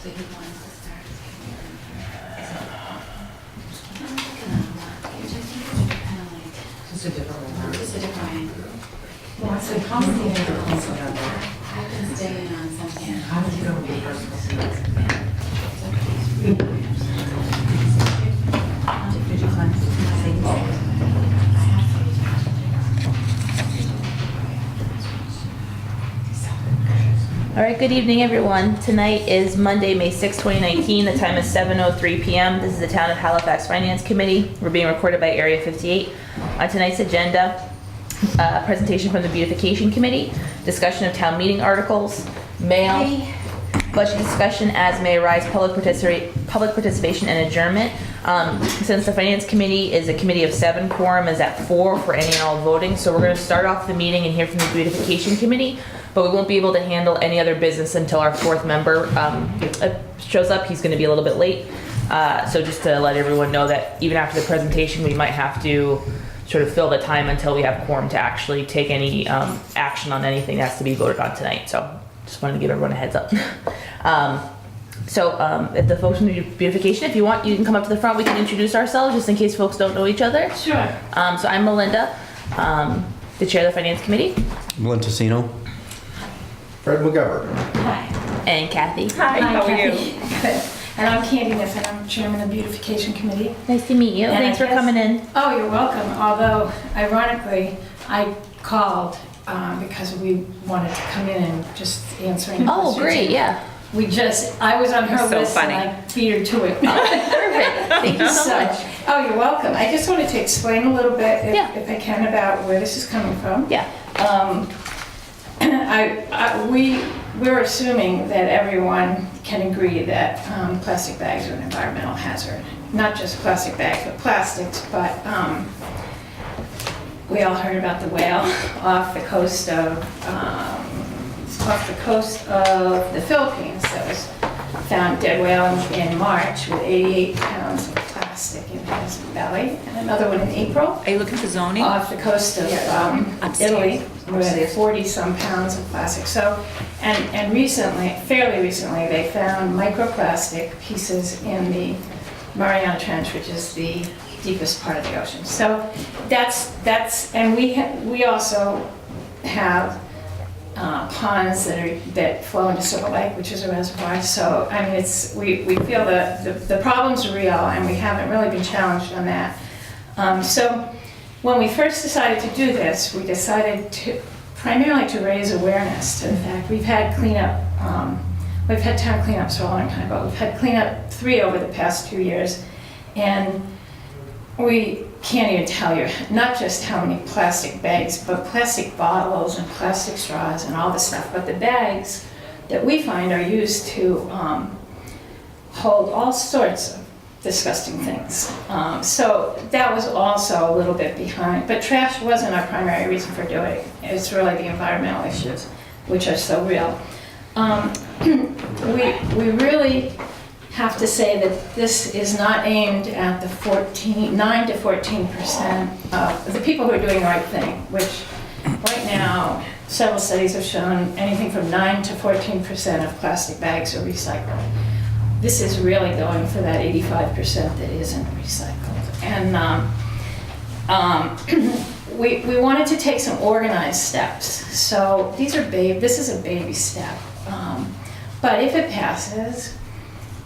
So he wants to start his career. Just a different one. Just a different. Well, I said, how many of the council member? I've been staying on something. How did you go with your personal students? Did you find things? All right, good evening, everyone. Tonight is Monday, May 6, 2019. The time is 7:03 p.m. This is the Town of Halifax Finance Committee. We're being recorded by Area 58. On tonight's agenda, presentation from the Beautification Committee, discussion of town meeting articles, mail, budget discussion as may arise, public participation and adjournment. Since the Finance Committee is a committee of 7, quorum is at 4 for any and all voting. So we're going to start off the meeting and hear from the Beautification Committee, but we won't be able to handle any other business until our 4th member shows up. He's going to be a little bit late. So just to let everyone know that even after the presentation, we might have to sort of fill the time until we have quorum to actually take any action on anything that has to be voted on tonight. So just wanted to give everyone a heads up. If the folks from the Beautification, if you want, you can come up to the front. We can introduce ourselves just in case folks don't know each other. Sure. So I'm Melinda, the chair of the Finance Committee. Montesino. Fred McGovern. Hi. And Kathy. Hi, how are you? Good. And I'm Candy Niffen, I'm chairman of the Beautification Committee. Nice to meet you. And Thanks I for guess- coming in. Oh, you're welcome. Although, ironically, I called because we wanted to come in and just answer any questions. Oh, great, yeah. I was on her You're so list funny. and I beat her to it. Perfect. Thank you so much. Oh, you're welcome. I just wanted to explain a little bit, Yeah. if I can, about where this is coming from. Yeah. We're assuming that everyone can agree that plastic bags are an environmental hazard. Not just plastic bags, but plastics, but we all heard about the whale off the coast of the Philippines that was found dead whale in March with 88 pounds of plastic in his belly, and another one in April Are you looking for zoning? off the coast of Italy with 40-some pounds of plastic. So, and recently, fairly recently, they found microplastic pieces in the Mariana Trench, which is the deepest part of the ocean. So and we also have ponds that flow into Silver Lake, which is a reservoir. So, I mean, we feel that the problems are real, and we haven't really been challenged on that. So when we first decided to do this, we decided primarily to raise awareness to the fact we've had cleanup, we've had town cleanups for a long time, but we've had cleanup 3 over the past 2 years, and we can't even tell you not just how many plastic bags, but plastic bottles and plastic straws and all this stuff. But the bags that we find are used to hold all sorts of disgusting things. So that was also a little bit behind. But trash wasn't our primary reason for doing it. It's really the environmental issues, which are so real. We really have to say that this is not aimed at the 9 to 14% of the people who are doing the right thing, which right now several studies have shown anything from 9 to 14% of plastic bags are recycled. This is really going for that 85% that isn't recycled. And we wanted to take some organized steps. So this is a baby step. But if it passes,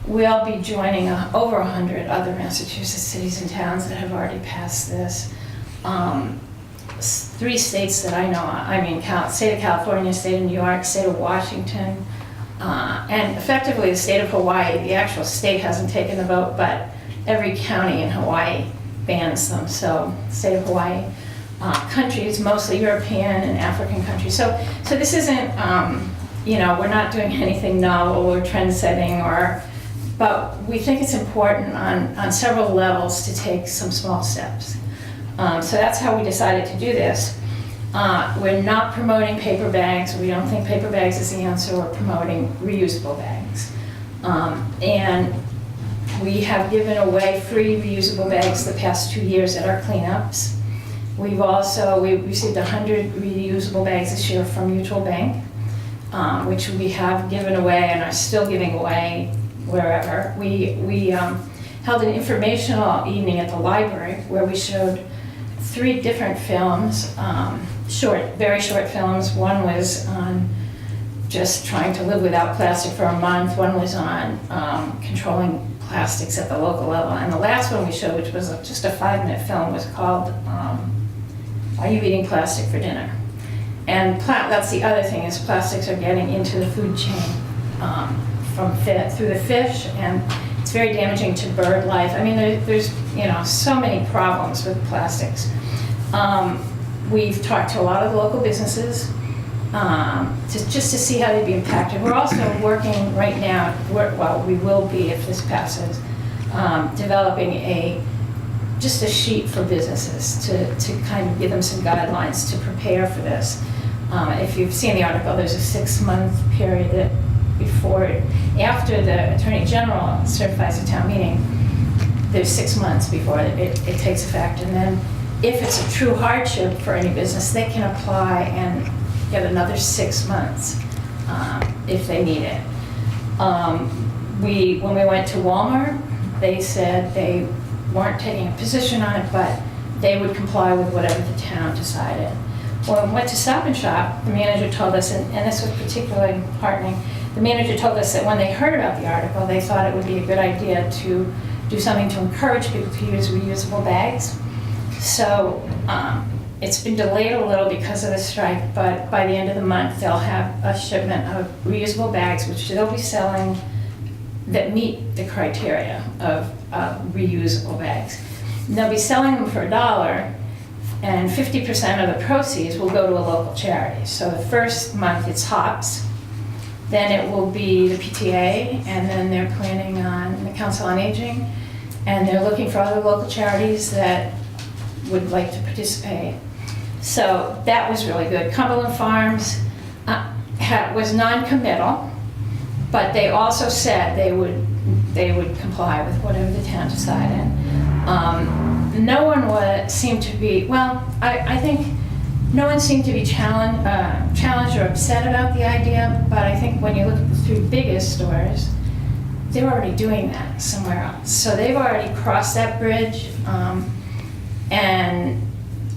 we'll be joining over 100 other Massachusetts cities and towns that have already passed this. 3 states that I know, I mean, state of California, state of New York, state of Washington, and effectively the state of Hawaii. The actual state hasn't taken the vote, but every county in Hawaii bans them. So state of Hawaii, countries, mostly European and African countries. So this isn't, we're not doing anything novel or trend-setting, but we think it's important on several levels to take some small steps. So that's how we decided to do this. We're not promoting paper bags. We don't think paper bags is the answer. We're promoting reusable bags. And we have given away free reusable bags the past 2 years at our cleanups. We received 100 reusable bags this year from Mutual Bank, which we have given away and are still giving away wherever. We held an informational evening at the library where we showed 3 different films, very short films. One was on just trying to live without plastic for a month. One was on controlling plastics at the local level. And the last one we showed, which was just a 5-minute film, was called Are You Eating Plastic for Dinner? And that's the other thing, is plastics are getting into the food chain through the fish, and it's very damaging to bird life. I mean, there's so many problems with plastics. We've talked to a lot of the local businesses just to see how they'd be impacted. We're also working right now, we will be if this passes, developing just a sheet for businesses to kind of give them some guidelines to prepare for this. If you've seen the article, there's a 6-month period that after the Attorney General certifies a town meeting, there's 6 months before it takes effect. And then if it's a true hardship for any business, they can apply and get another 6 months if they need it. When we went to Walmart, they said they weren't taking a position on it, but they would comply with whatever the town decided. When we went to Stop and Shop, the manager told us, and this was particularly heartening, the manager told us that when they heard about the article, they thought it would be a good idea to do something to encourage people to use reusable bags. So it's been delayed a little because of the strike, but by the end of the month, they'll have a shipment of reusable bags, which they'll be selling that meet the criteria of reusable bags. And they'll be selling them for $1, and 50% of the proceeds will go to a local charity. So the first month it's hops, then it will be the PTA, and then they're planning on the Council on Aging, and they're looking for other local charities that would like to participate. So that was really good. Cumberland Farms was non-committal, but they also said they would comply with whatever the town decided. No one seemed to be, I think no one seemed to be challenged or upset about the idea, but I think when you look at the 3 biggest stores, they're already doing that somewhere else. So they've already crossed that bridge, and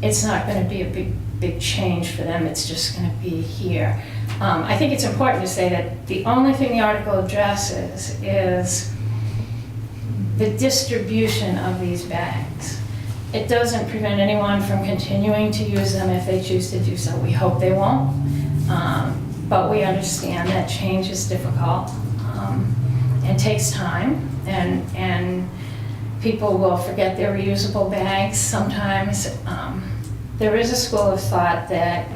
it's not going to be a big change for them. It's just going to be here. I think it's important to say that the only thing the article addresses is the distribution of these bags. It doesn't prevent anyone from continuing to use them if they choose to do so. We hope they won't, but we understand that change is difficult and takes time, and people will forget their reusable bags sometimes. There is a school of thought that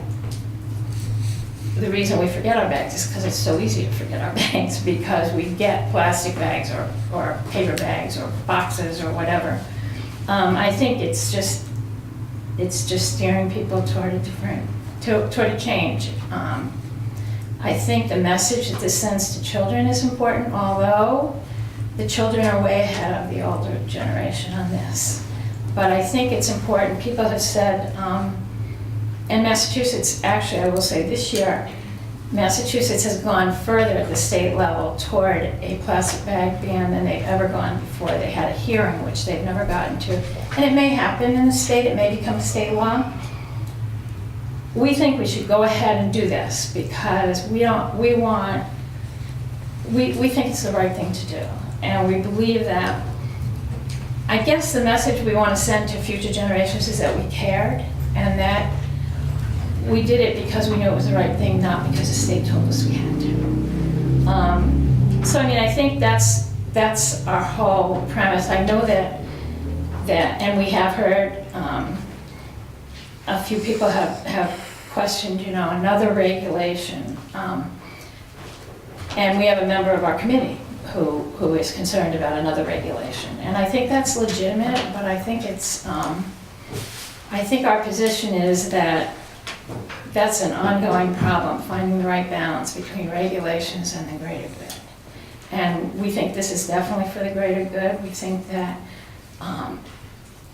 the reason we forget our bags is because it's so easy to forget our bags, because we get plastic bags or paper bags or boxes or whatever. I think it's just steering people toward a change. I think the message that this sends to children is important, although the children are way ahead of the older generation on this. But I think it's important. People have said, in Massachusetts, actually, I will say this year, Massachusetts has gone further at the state level toward a plastic bag ban than they've ever gone before. They had a hearing, which they've never gotten to. And it may happen in the state, it may become state law. We think we should go ahead and do this because we think it's the right thing to do. And we believe that, I guess the message we want to send to future generations is that we cared, and that we did it because we knew it was the right thing, not because the state told us we had to. So I mean, I think that's our whole premise. I know that and we have heard a few people have questioned, another regulation, and we have a member of our committee who is concerned about another regulation, and I think that's legitimate. But I think I think our position is that that's an ongoing problem, finding the right balance between regulations and the greater good. And we think this is definitely for the greater good. We think that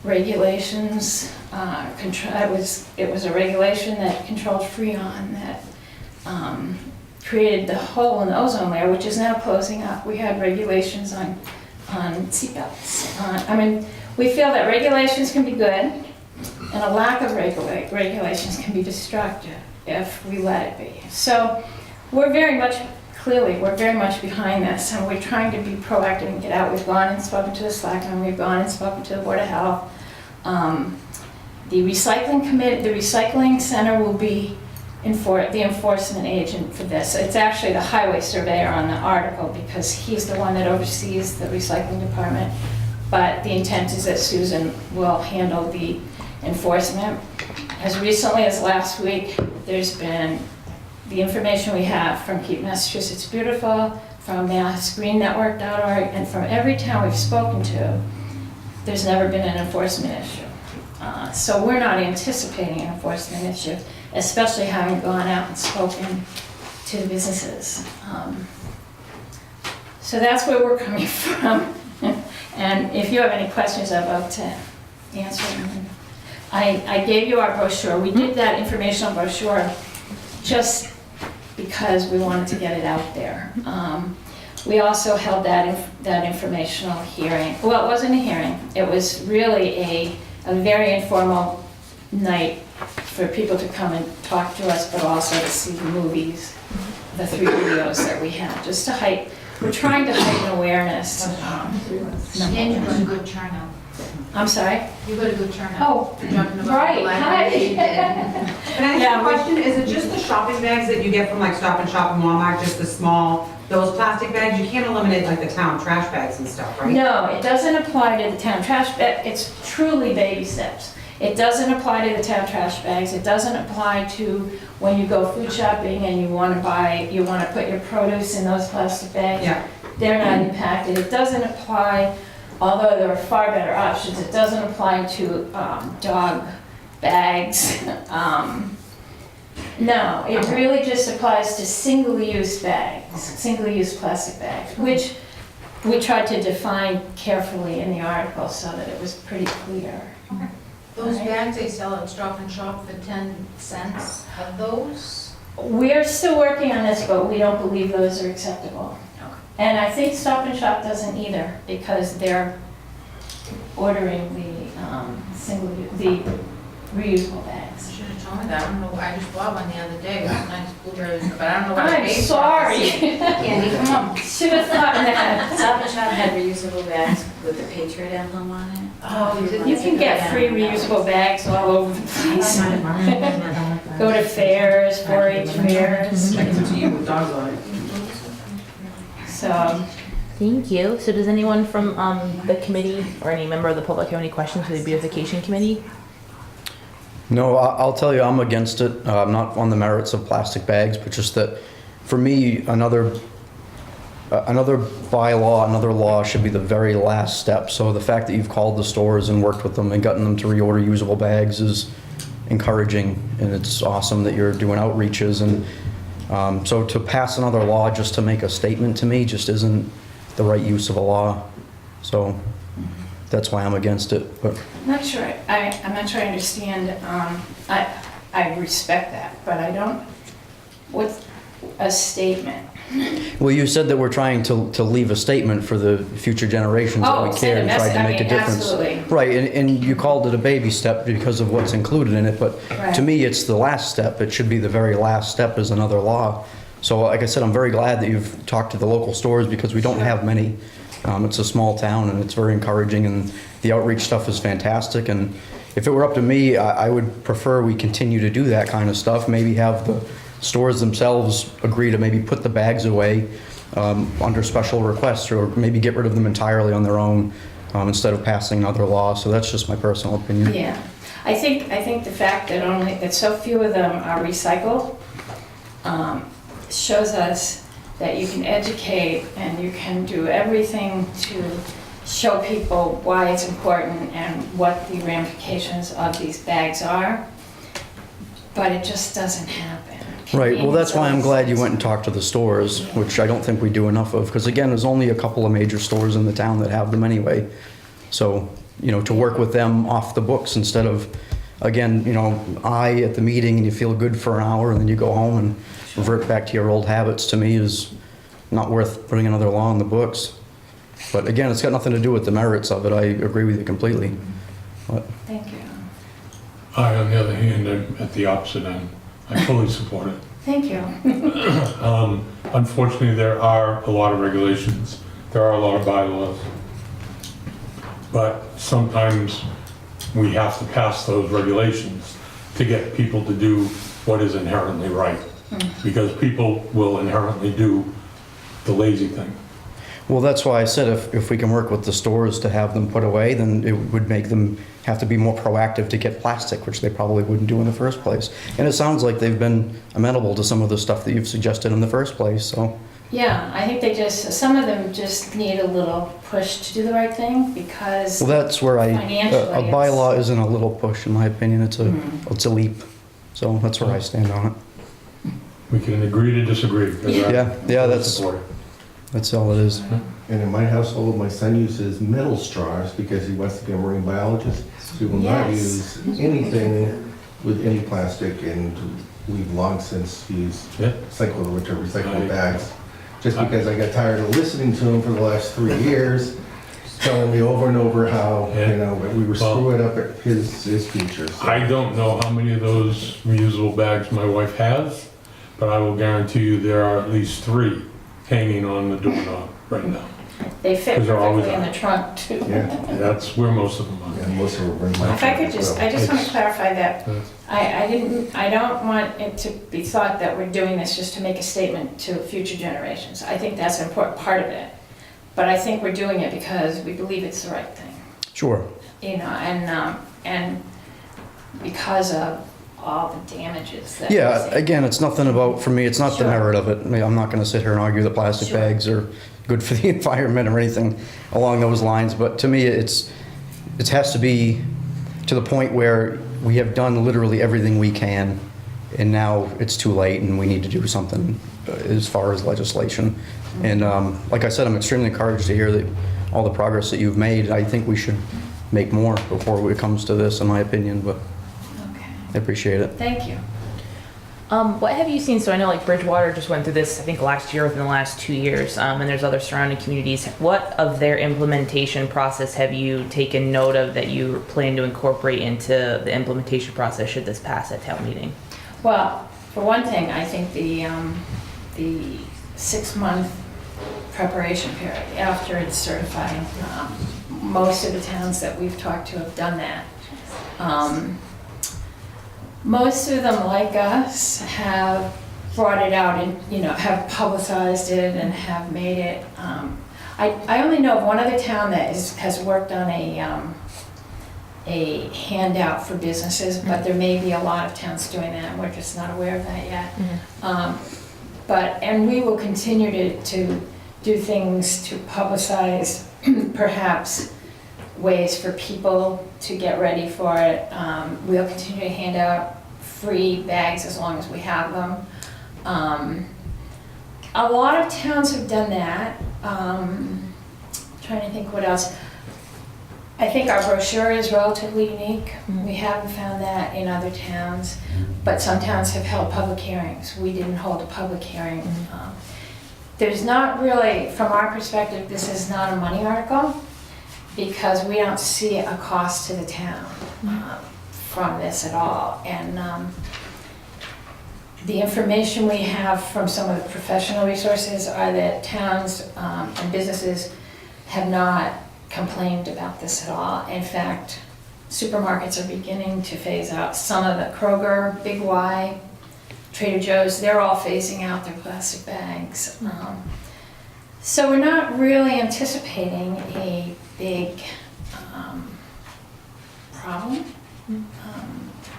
regulations, it was a regulation that controlled Freon, that created the hole in the ozone layer, which is now closing up. We had regulations on seatbelts. I mean, we feel that regulations can be good, and a lack of regulations can be destructive if we let it be. So we're very much behind this, and we're trying to be proactive and get out. We've gone and spoken to the selectmen, we've gone and spoken to the Board of Health. The recycling center will be the enforcement agent for this. It's actually the highway surveyor on the article because he's the one that oversees the recycling department. But the intent is that Susan will handle the enforcement. As recently as last week, there's been the information we have from Keep Massachusetts Beautiful, from MassGreenNetwork.org, and from every town we've spoken to, there's never been an enforcement issue. So we're not anticipating an enforcement issue, especially having gone out and spoken to the businesses. So that's where we're coming from. And if you have any questions, I'd love to answer them. I gave you our brochure. We did that informational brochure just because we wanted to get it out there. We also held that informational hearing. Well, it wasn't a hearing. It was really a very informal night for people to come and talk to us, but also to see the movies, the 3 videos that we had, just to heighten. We're trying to heighten awareness. And you got a good turnout. I'm sorry? You got a good turnout. Oh, You're talking about right. the library Hi. and- Can I Yeah, ask a question? Is it just the shopping bags that you get from like Stop and Shop and Walmart, just the small, those plastic bags? You can't eliminate like the town trash bags and stuff, right? No, it doesn't apply to the town trash bag. It's truly baby steps. It doesn't apply to the town trash bags. It doesn't apply to when you go food shopping and you want to put your produce in those plastic bags. Yeah. They're not impacted. It doesn't apply, although there are far better options, it doesn't apply to dog bags. No, it really just applies to single-use bags, single-use plastic bags, which we tried to define carefully in the article so that it was pretty clear. Those Right. bags they sell at Stop and Shop for 10 cents. Are those? We're still working on this, but we don't believe those are acceptable. Okay. And I think Stop and Shop doesn't either, because they're ordering the the reusable bags. You should have told me that. I don't know. I just bought one the other day. It was nice blueberries, but I don't know what I'm it's based sorry. Candy, come on. Should have thought that. Stop and Shop had reusable bags with the Patriot emblem on it. Oh, you can get free reusable bags all over the place. Go to fairs, 4-H fairs. To you with dogs on it. So, Thank you. So does anyone from the committee or any member of the public have any questions for the beautification committee? No, I'll tell you, I'm against it. I'm not on the merits of plastic bags, but just that, for me, another bylaw, another law should be the very last step. So the fact that you've called the stores and worked with them and gotten them to reorder usable bags is encouraging, and it's awesome that you're doing outreaches. And so to pass another law just to make a statement, to me, just isn't the right use of a law. So that's why I'm against it. But I'm not sure I understand. I respect that, but I don't, what's a statement? well, you said that we're trying to leave a statement for the future generations that we Oh, care and send a tried to message. make a I mean, difference. absolutely. Right, and you called it a baby step because of what's included in it, but Right. to me, it's the last step. It should be the very last step is another law. So like I said, I'm very glad that you've talked to the local stores because we don't have many. It's a small town and it's very encouraging, and the outreach stuff is fantastic. And if it were up to me, I would prefer we continue to do that kind of stuff. Maybe have the stores themselves agree to maybe put the bags away under special requests, or maybe get rid of them entirely on their own instead of passing another law. So that's just my personal opinion. Yeah, I think the fact that so few of them are recycled shows us that you can educate and you can do everything to show people why it's important and what the ramifications of these bags are, but it just doesn't happen. Right, well, that's why I'm glad you went and talked to the stores, which I don't think we do enough of, because again, there's only a couple of major stores in the town that have them anyway. So, to work with them off the books instead of, again, at the meeting and you feel good for an hour and then you go home and revert back to your old habits, to me, is not worth putting another law in the books. But again, it's got nothing to do with the merits of it. I agree with you completely. But Thank you. I, on the other hand, am at the opposite end. I fully support it. Thank you. Unfortunately, there are a lot of regulations. There are a lot of bylaws. But sometimes we have to pass those regulations to get people to do what is inherently right. Because people will inherently do the lazy thing. well, that's why I said if we can work with the stores to have them put away, then it would make them have to be more proactive to get plastic, which they probably wouldn't do in the first place. And it sounds like they've been amenable to some of the stuff that you've suggested in the first place, so. Yeah, I think some of them just need a little push to do the right thing because. Well, that's where a Financially, bylaw isn't a little push, in my opinion. It's a leap. So that's where I stand on it. We can agree to disagree. Yeah, that's Support it. that's all it is. And in my household, my son uses metal straws because he wants to be a marine biologist. So he will not Yes. use anything with any plastic, and we've long since used Yeah. recyclable bags. Just because I got tired of listening to him for the last 3 years, telling me over and over how, we were screwing up at his future. So. I don't know how many of those reusable bags my wife has, but I will guarantee you there are at least 3 hanging on the doorknob right now. They fit Because they're always perfectly in on. the trunk too. Yeah, That's where most of them are. and most of them are in my If I could as well. I just want to clarify that. Yes. I don't want it to be thought that we're doing this just to make a statement to future generations. I think that's an important part of it. But I think we're doing it because we believe it's the right thing, Sure. and because of all the damages that. Yeah, we're seeing. again, it's nothing about, for me, it's not the Sure. merit of it. I mean, I'm not gonna sit here and argue that plastic Sure. bags are good for the environment or anything along those lines, but to me, it has to be to the point where we have done literally everything we can, and now it's too late and we need to do something as far as legislation. And like I said, I'm extremely encouraged to hear that all the progress that you've made. I think we should make more before it comes to this, in my opinion, but Okay, I appreciate it. thank you. What have you seen? So I know like Bridgewater just went through this, I think last year, within the last 2 years, and there's other surrounding communities. What of their implementation process have you taken note of that you plan to incorporate into the implementation process should this pass at town meeting? Well, for one thing, I think the 6-month preparation period after it's certified, most of the towns that we've talked to have done that. Most of them, like us, have brought it out and, have publicized it and have made it. I only know of one other town that has worked on a handout for businesses, but there may be a lot of towns doing that, and we're just not aware of that yet. And we will continue to do things to publicize, perhaps ways for people to get ready for it. We'll continue to hand out free bags as long as we have them. A lot of towns have done that. Trying to think what else. I think our brochure is relatively unique. We haven't found that in other towns, but some towns have held public hearings. We didn't hold a public hearing. There's not really, from our perspective, this is not a money article because we don't see a cost to the town from this at all. And the information we have from some of the professional resources are that towns and businesses have not complained about this at all. In fact, supermarkets are beginning to phase out. Some of the Kroger, Big Y, Trader Joe's, they're all phasing out their plastic bags. So we're not really anticipating a big problem.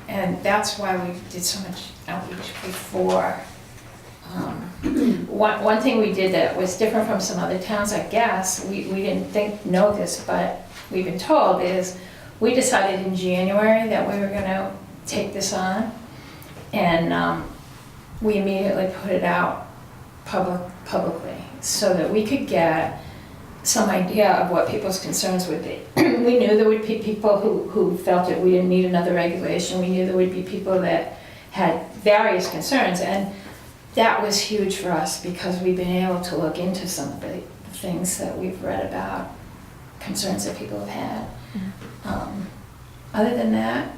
And that's why we did so much outreach before. One thing we did that was different from some other towns, I guess, we didn't know this, but we've been told, is we decided in January that we were gonna take this on, and we immediately put it out publicly so that we could get some idea of what people's concerns would be. We knew there would be people who felt that we didn't need another regulation. We knew there would be people that had various concerns, and that was huge for us because we've been able to look into some of the things that we've read about, concerns that people have had. Other than that,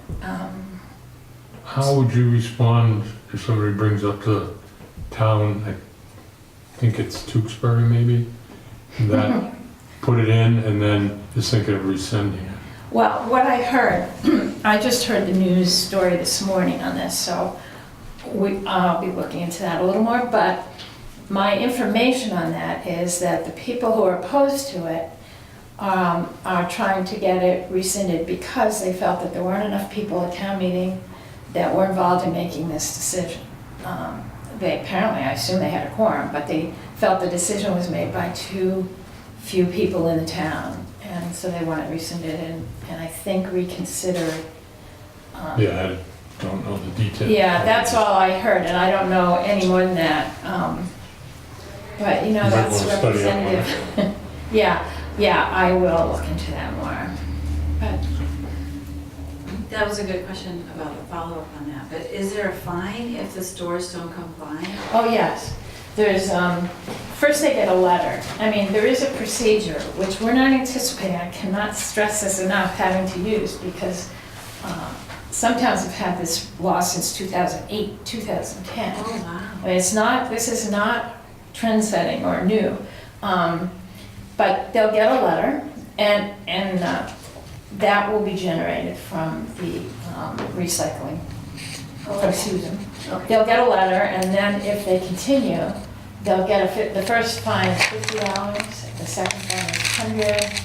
How would you respond if somebody brings up to town, I think it's Tewksbury maybe, that put it in and then is thinking of rescinding it? well, what I heard, I just heard the news story this morning on this, so I'll be looking into that a little more, but my information on that is that the people who are opposed to it are trying to get it rescinded because they felt that there weren't enough people at town meeting that were involved in making this decision. They apparently, I assume they had a quorum, but they felt the decision was made by too few people in the town, and so they want it rescinded and I think reconsidered. Yeah, I don't know the details. Yeah, that's all I heard, and I don't know any more than that. But, you know, You might that's wanna study up on it. representative. Yeah, I will look into that more. But That was a good question about the follow-up on that, but is there a fine if the stores don't comply? oh, yes, there's, first they get a letter. I mean, there is a procedure, which we're not anticipating, I cannot stress this enough, having to use, because some towns have had this law since 2008, 2010. Oh, wow. I mean, this is not trend-setting or new, but they'll get a letter, and that will be generated from the recycling, from Susan. They'll get a letter, and then if they continue, they'll get the first fine is $50, the second fine is $100,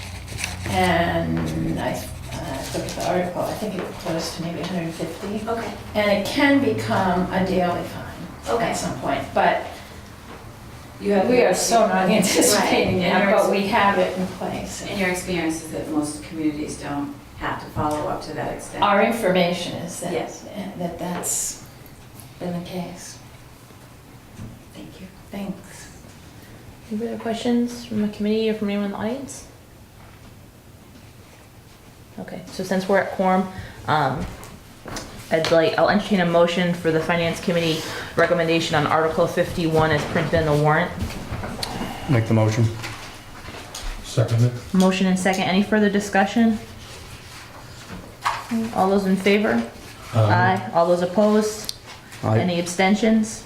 and I looked at the article, I think it goes to maybe $150. Okay, And it can become a daily fine Okay. at some point, but you have. we are so not anticipating Right. that, but we have it in place. And your experience is that most communities don't have to follow up to that extent? Our information is that, Yes. that's been the case. Thank you. Thanks. Any other questions from the committee or from anyone in the audience? Okay, so since we're at quorum, I'll entertain a motion for the finance committee recommendation on Article 51 as printed in the warrant. Make the motion. Second it? Motion and second. Any further discussion? All those in favor? Aye. All those opposed? Aye. Any abstentions?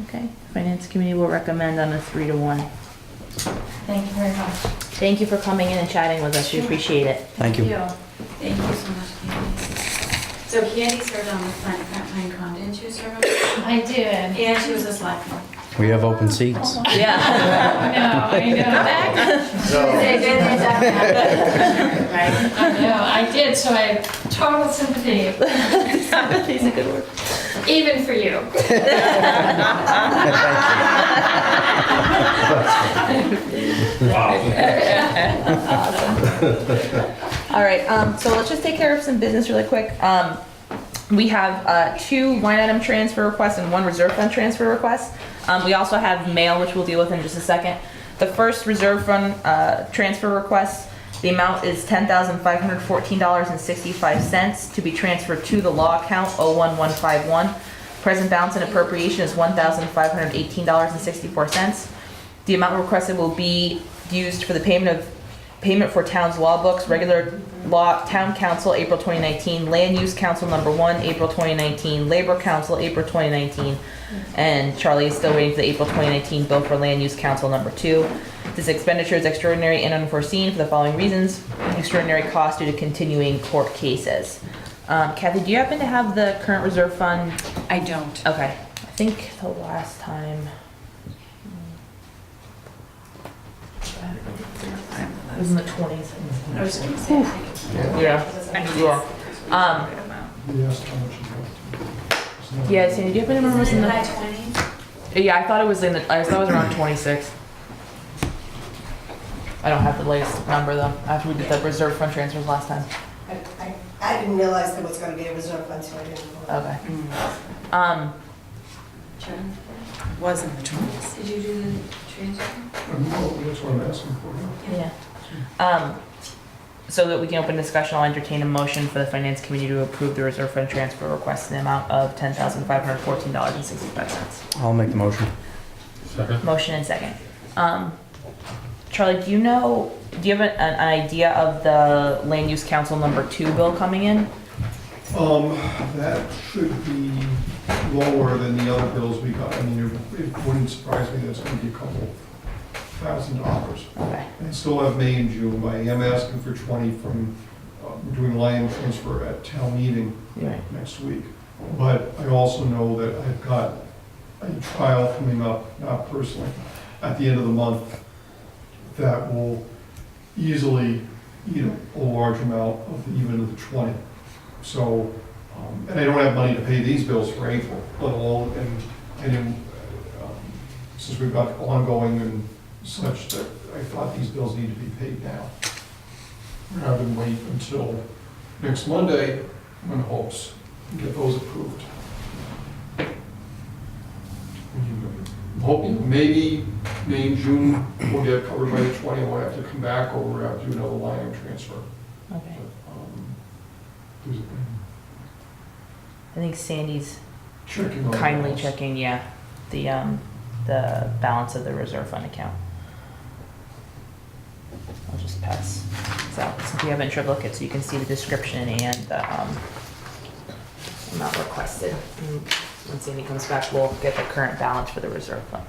Okay, finance committee will recommend on a 3-1. Thank you very much. Thank you for coming in and chatting with us. We appreciate it. Thank you. Thank you so much, Candy. So Candy served on the Pine Con, didn't you serve on it? I did. And she was a selectman. We have open seats. Yeah. I know. Right? I know, I did, so I have total sympathy, Sympathy's a good word. even for you. Wow. All right, so let's just take care of some business really quick. We have 2 line item transfer requests and 1 reserve fund transfer request. We also have mail, which we'll deal with in just a second. The first reserve fund transfer request, the amount is $10,514.65 to be transferred to the law account 01151. Present balance and appropriation is $1,518.64. The amount requested will be used for the payment for town's law books, regular law, town council, April 2019, land use council number 1, April 2019, labor council, April 2019, and Charlie is still waiting for the April 2019 bill for land use council number 2. This expenditure is extraordinary and unforeseen for the following reasons: extraordinary cost due to continuing court cases. Kathy, do you happen to have the current reserve fund? I don't. Okay, I think the last time. It was in the 20s. I was gonna say, I think it's. Yeah. Yeah, Sandy, do you happen to remember what's in Isn't it the? high 20s? Yeah, I thought it was I thought it was around 26. I don't have the latest number though, after we did the reserve fund transfers last time. I didn't realize there was gonna be a reserve fund, so I didn't. Okay. Sharon, Was in the 20s. did you do the transfer? That's what I'm asking for. Yeah. so that we can open discussion, I'll entertain a motion for the finance committee to approve the reserve fund transfer request in the amount of $10,514.65. I'll make the motion. Second? Motion and second. Charlie, do you have an idea of the land use council number 2 bill coming in? That should be lower than the other bills we got. I mean, it wouldn't surprise me that it's gonna be a couple $1,000. Okay. I still have May and June. I am asking for 20 from, we're doing line transfer at town meeting Right. next week. But I also know that I've got a trial coming up, not personally, at the end of the month that will easily eat a large amount of even of the 20. So, and I don't have money to pay these bills for April, let alone, since we've got ongoing and such, that I thought these bills need to be paid now, rather than wait until next Monday, I'm in hopes, to get those approved. I'm hoping maybe May and June will get covered by the 20, and we'll have to come back, or we'll have to do another line transfer. Okay. There's I think Sandy's checking on kindly those. checking, the balance of the reserve fund account. I'll just pass this out since we haven't tried to look at, so you can see the description and the amount requested. And when Sandy comes back, we'll get the current balance for the reserve fund.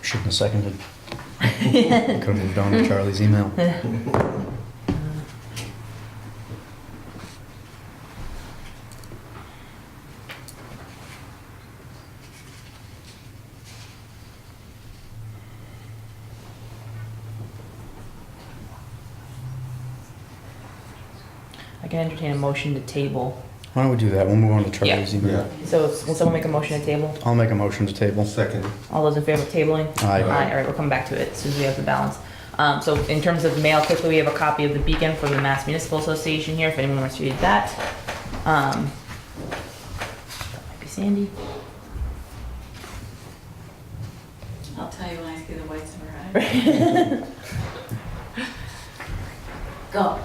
Shouldn't have seconded. Could have moved on to Charlie's email. I can entertain a motion to table. Why don't we do that? We'll move on to Charlie's email. So will someone make a motion to table? I'll make a motion to table. Second. All those in favor of tabling? Aye. All right, we'll come back to it as soon as we have the balance. So in terms of mail, quickly, we have a copy of the Beacon from the Mass Municipal Association here, if anyone wants to read that. That might be Sandy. I'll tell you when I see the whites of her eyes. Go.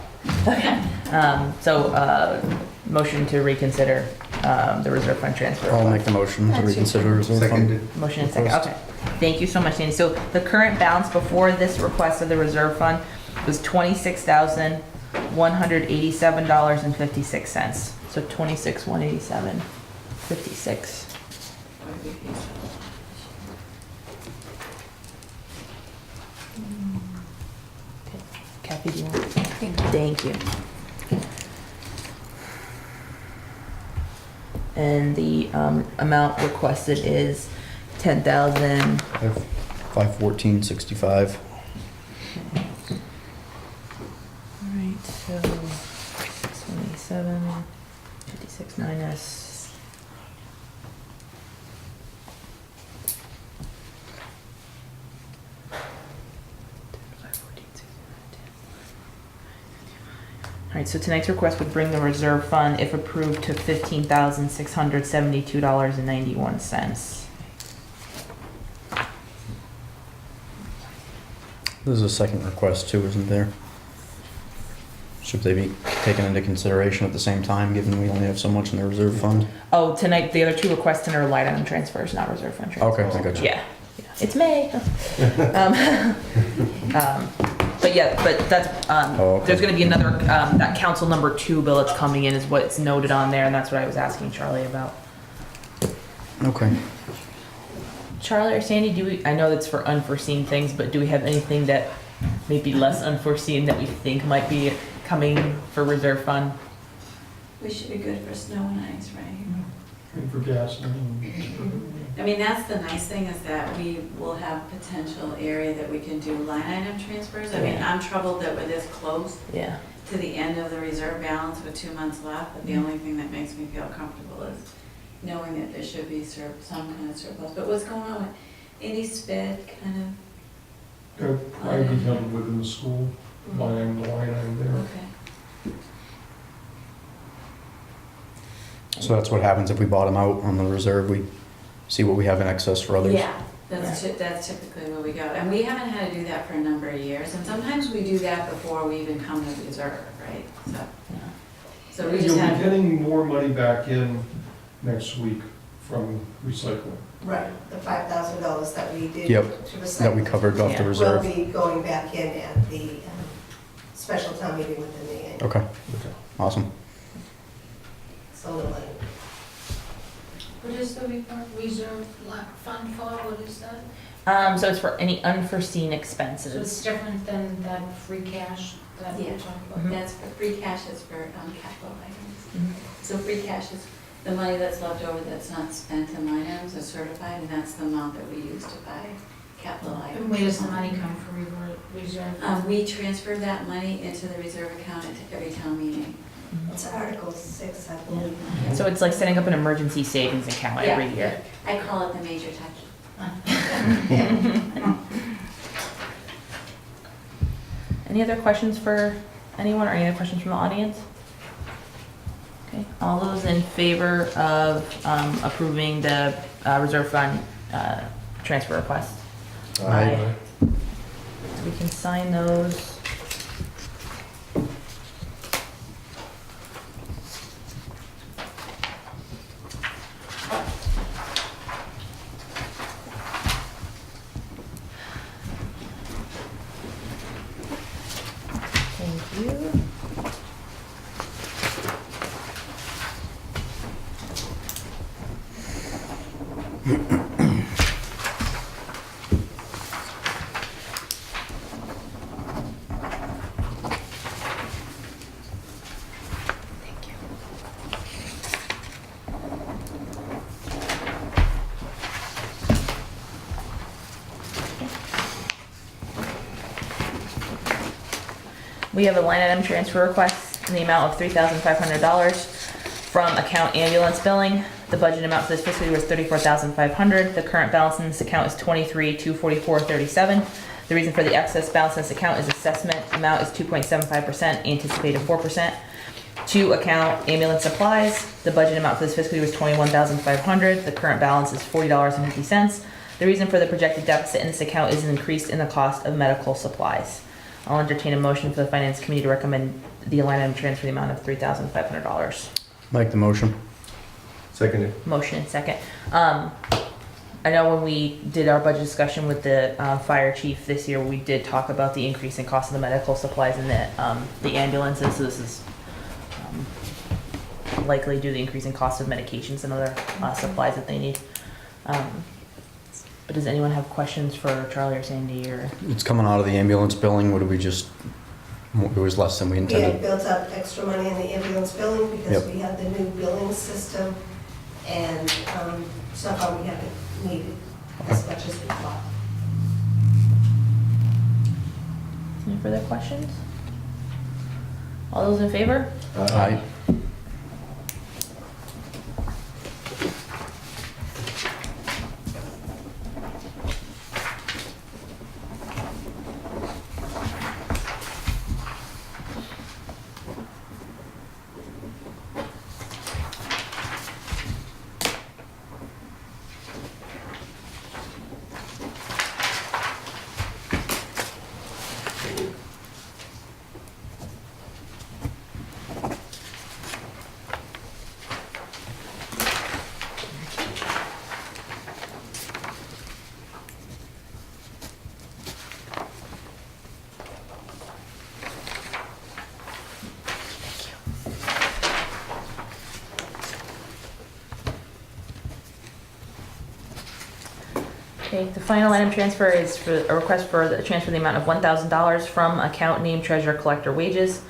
Motion to reconsider the reserve fund transfer. I'll make the motion to reconsider reserve fund. Seconded. Motion and second, okay. Thank you so much, Sandy. So the current balance before this request of the reserve fund was $26,187.56. So $26,187.56. Kathy, do you want? Thank you. And the amount requested is 10,000. 514.65. Alright, so 687, 56 minus. Alright, so tonight's request would bring the reserve fund, if approved, to $15,672.91. There's a second request too, isn't there? Should they be taken into consideration at the same time, given we only have so much in the reserve fund? Oh, tonight, the other two requests tonight are line item transfers, not reserve fund transfers. Okay, I got you. Yeah, it's May. But yeah, but that's, Oh, okay. there's gonna be another, that council number 2 bill that's coming in is what's noted on there, and that's what I was asking Charlie about. Okay. Charlie or Sandy, do we, I know that's for unforeseen things, but do we have anything that may be less unforeseen that we think might be coming for reserve fund? We should be good for snow and ice, right? And for gas and. I mean, that's the nice thing is that we will have potential area that we can do line item transfers. I mean, Yeah. I'm troubled that we're this close Yeah. to the end of the reserve balance with 2 months left, but the only thing that makes me feel comfortable is knowing that there should be some kind of surplus. But what's going on with any sped kind I be handled within the school, of? line item there. Okay. So that's what happens if we bottom out on the reserve, we see what we have in excess for others? Yeah, that's typically where we go. And we haven't had to do that for a number of years, and sometimes we do that before we even come to reserve, right? So we just You'll be have, getting more money back in next week from recycling. Right, the $5,000 that we did Yep, to recycle. that we covered off the Yeah. Will reserve. be going back in at the special town meeting within the annual. Okay, awesome. So the money. What is the reserve fund for? What is that? So it's for any unforeseen So it's expenses. different than that free cash that we Yeah. talked about? that's for, free cash is for capital items. Mhm. So free cash is the money that's left over that's not spent in line items or certified, and that's the amount that we use to buy capital items. And where does the money come from, reserve? We transfer that money into the reserve account at every town meeting. It's Article 6, I believe. So it's like setting up an emergency savings account every Yeah. year. I call it the major touchy. Any other questions for anyone or any other questions from the audience? Okay, all those in favor of approving the reserve fund transfer request? Aye. We can sign those. Thank you. Thank you. We have a line item transfer request in the amount of $3,500 from account ambulance billing. The budget amount for this fiscal year was $34,500. The current balance in this account is $23,244.37. The reason for the excess balance in this account is assessment amount is 2.75%, anticipated 4%. To account ambulance supplies, the budget amount for this fiscal year was $21,500. The current balance is $40.50. The reason for the projected deficit in this account is an increase in the cost of medical supplies. I'll entertain a motion for the finance committee to recommend the line item transfer the amount of $3,500. Make the motion. Seconded. Motion and second. I know when we did our budget discussion with the fire chief this year, we did talk about the increase in cost of the medical supplies and the ambulances. So this is likely due to the increase in cost of medications and other supplies that they need. But does anyone have questions for Charlie or Sandy or? It's coming out of the ambulance billing, what do we just, it was less than we We had intended? built up extra money in the ambulance billing because Yep. we had the new billing system and somehow we haven't needed as much as we thought. Any further questions? All those in favor? Aye. Okay, the final item transfer is for a request for the transfer the amount of $1,000 from account name treasurer collector wages.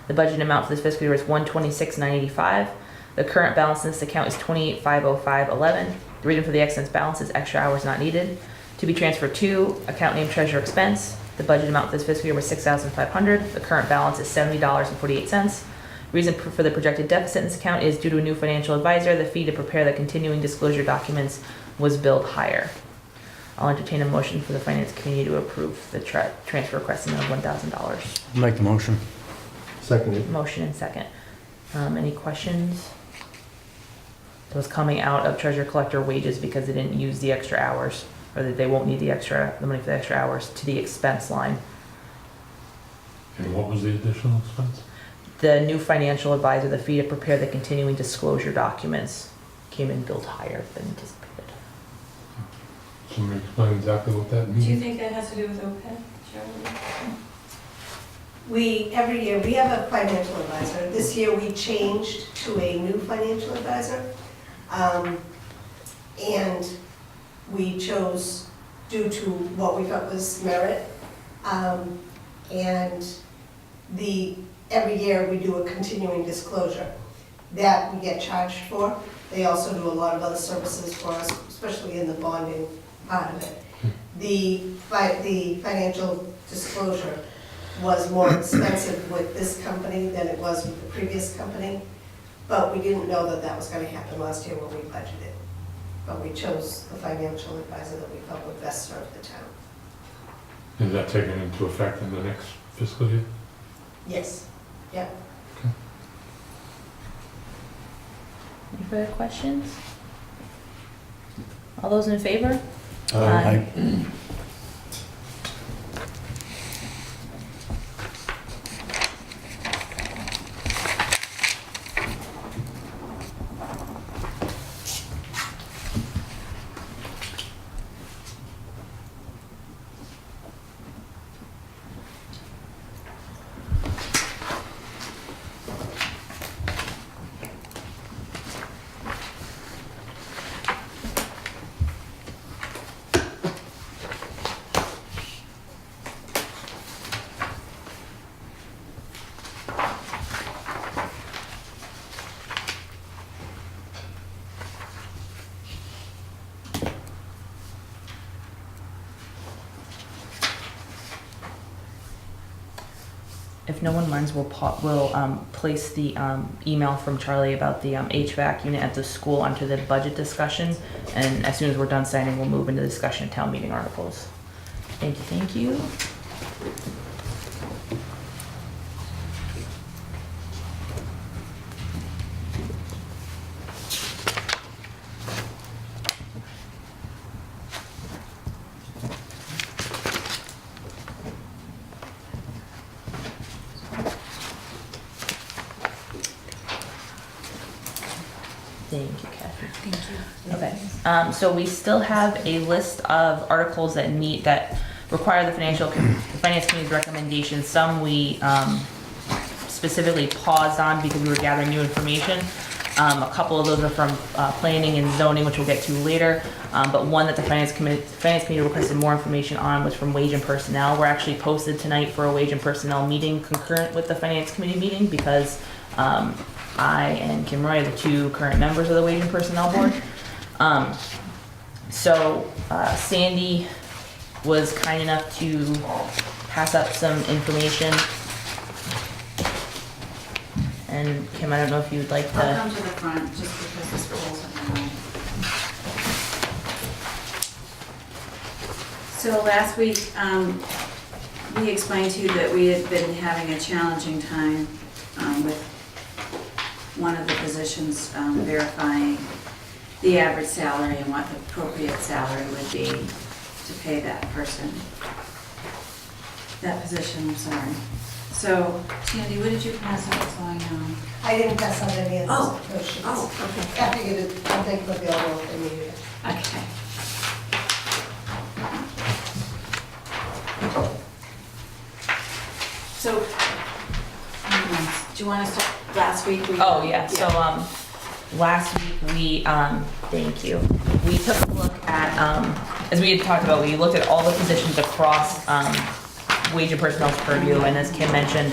The budget amount for this fiscal year is $126,985. The current balance in this account is $28,505.11. The reason for the excess balance is extra hours not needed. To be transferred to account name treasurer expense. The budget amount for this fiscal year was $6,500. The current balance is $70.48. Reason for the projected deficit in this account is due to a new financial advisor. The fee to prepare the continuing disclosure documents was billed higher. I'll entertain a motion for the finance committee to approve the transfer request amount of $1,000. Make the motion. Seconded. Motion and second. Any questions? It was coming out of treasurer collector wages because they didn't use the extra hours, or that they won't need the money for the extra hours to the expense line. And what was the additional expense? The new financial advisor, the fee to prepare the continuing disclosure documents came in billed higher than anticipated. Somebody explain exactly what that Do means? you think that has to do with OPEB, Charlie? Every year, we have a financial advisor. This year, we changed to a new financial advisor. And we chose due to what we felt was merit. And every year, we do a continuing disclosure that we get charged for. They also do a lot of other services for us, especially in the bonding part of it. The financial disclosure was more expensive with this company than it was with the previous company, but we didn't know that that was going to happen last year when we budgeted. But we chose the financial advisor that we felt would best serve the town. Is that taken into effect in the next fiscal year? Yes, yeah. Any further questions? All those in favor? Aye. If no one minds, we'll place the email from Charlie about the HVAC unit at the school onto the budget discussion. And as soon as we're done signing, we'll move into the discussion of town meeting articles. Thank you, thank you. Thank you, Kathy. Thank you. Okay, so we still have a list of articles that require the finance committee's recommendation. Some we specifically paused on because we were gathering new information. A couple of those are from planning and zoning, which we'll get to later. But one that the finance committee requested more information on was from wage and personnel. We're actually posted tonight for a wage and personnel meeting concurrent with the finance committee meeting because I and Kim Roy are the two current members of the Wage and Personnel Board. Sandy was kind enough to pass up some information. And Kim, I don't know if you'd like I'll to. come to the front just because this rolls in my mind. So last week, we explained to you that we had been having a challenging time with one of the positions verifying the average salary and what the appropriate salary would be to pay that person. That position, I'm sorry. So, Sandy, what did you pass out so I know? I didn't pass out any of Oh. those sheets. Oh, okay. I figured I'll make them available if they need it. Okay. So, do you want us to, last week we... Oh, yeah, so, last week we, thank you. We took a look at, as we had talked about, we looked at all the positions across wage and personnel's purview, and as Kim mentioned,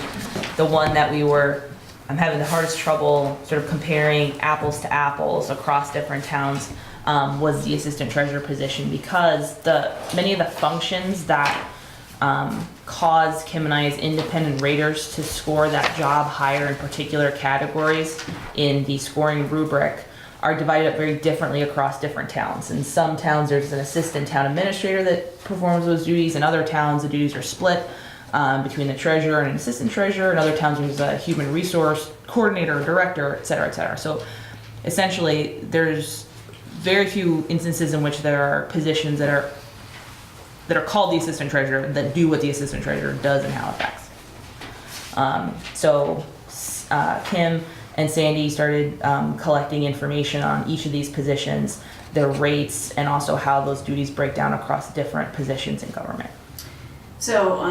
the one that we were having the hardest trouble sort of comparing apples to apples across different towns was the assistant treasurer position, because many of the functions that cause Kim and I as independent raters to score that job higher in particular categories in the scoring rubric are divided up very differently across different towns. In some towns, there's an assistant town administrator that performs those duties. In other towns, the duties are split between the treasurer and an assistant treasurer. In other towns, there's a human resource coordinator, director, et cetera, et cetera. So essentially, there's very few instances in which there are positions that are called the assistant treasurer that do what the assistant treasurer does in Halifax. Kim and Sandy started collecting information on each of these positions, their rates, and also how those duties break down across different positions in government. So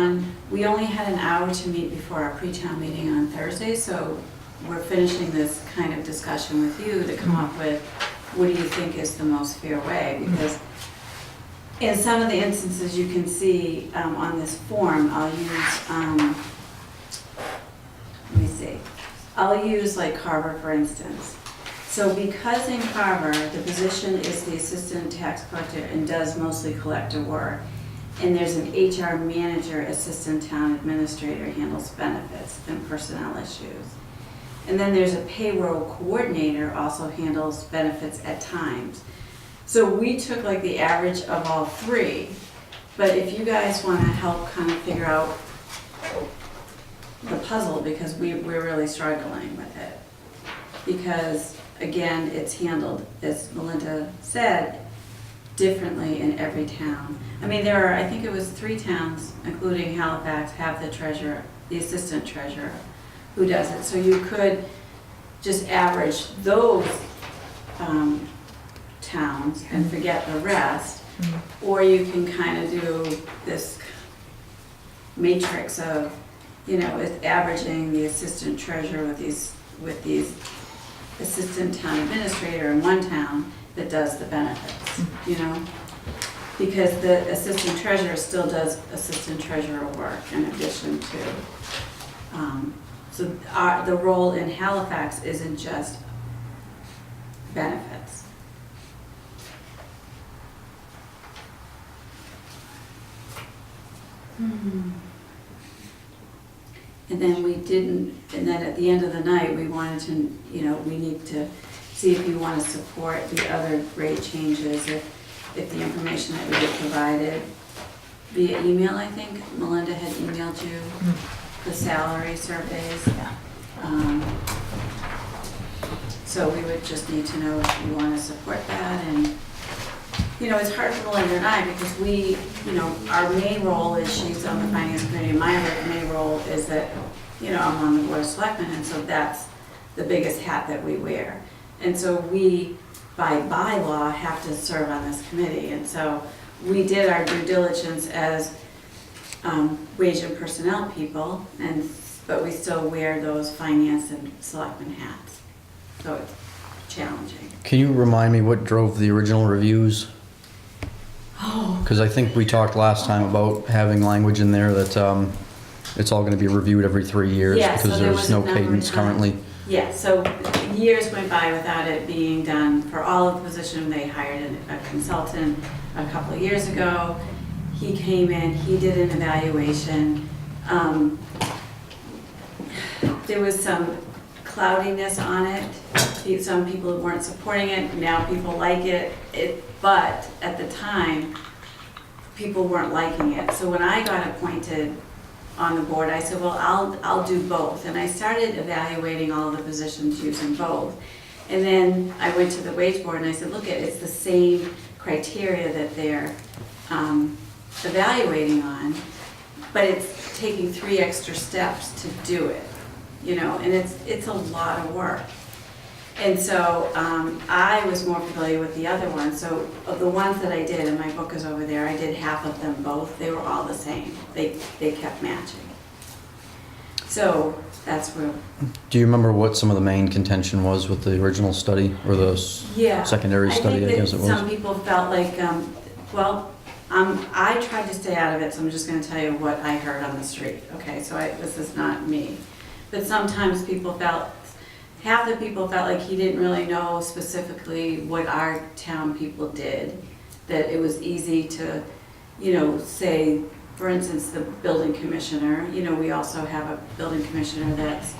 we only had an hour to meet before our pre-town meeting on Thursday, so we're finishing this kind of discussion with you to come up with what do you think is the most fair way, because in some of the instances you can see on this form, I'll use like Carver, for instance. So because in Carver, the position is the assistant tax collector and does mostly collector work, and there's an HR manager, assistant town administrator, handles benefits and personnel issues. And then there's a payroll coordinator, also handles benefits at times. So we took like the average of all three, but if you guys want to help kind of figure out the puzzle, because we're really struggling with it. Because again, it's handled, as Melinda said, differently in every town. I mean, there are, I think it was 3 towns, including Halifax, have the treasurer, the assistant treasurer, who does it. So you could just average those towns and forget the rest, or you can kind of do this matrix of, you know, it's averaging the assistant treasurer with these assistant town administrator in one town that does the benefits, you know? Because the assistant treasurer still does assistant treasurer work in addition to, so the role in Halifax isn't just benefits. And then at the end of the night, we wanted to, you know, we need to see if you want to support the other rate changes, if the information that we had provided via email, I think Melinda had emailed you the salary surveys. Yeah. So we would just need to know if you want to support that. And, you know, it's hard for Melinda and I because we, you know, our main role is she's on the finance committee. My main role is that, you know, I'm on the board of selectmen, and so that's the biggest hat that we wear. And so we, by bylaw, have to serve on this committee. And so we did our due diligence as wage and personnel people, but we still wear those finance and selectmen hats. So it's challenging. Can you remind me what drove the original reviews? Oh. Because I think we talked last time about having language in there that it's all going to be reviewed every 3 years, Yeah, because so there there's was a no number of cadence times. currently. Yeah, so years went by without it being done. For all of the position, they hired a consultant a couple of years ago. He came in, he did an evaluation. There was some cloudiness on it. Some people weren't supporting it, now people like it. But at the time, people weren't liking it. So when I got appointed on the board, I said, well, I'll do both. And I started evaluating all the positions using both. And then I went to the wage board and I said, look, it's the same criteria that they're evaluating on, but it's taking 3 extra steps to do it, you know, and it's a lot of work. And so I was more familiar with the other ones. So of the ones that I did, and my book is over there, I did half of them both. They were all the same. They kept matching. So that's where. Do you remember what some of the main contention was with the original study, or the secondary study, I guess it was? Some people felt like, well, I tried to stay out of it, so I'm just gonna tell you what I heard on the street, okay? So this is not me. But sometimes half the people felt like he didn't really know specifically what our town people did. That it was easy to, say, for instance, the building commissioner, we also have a building commissioner that's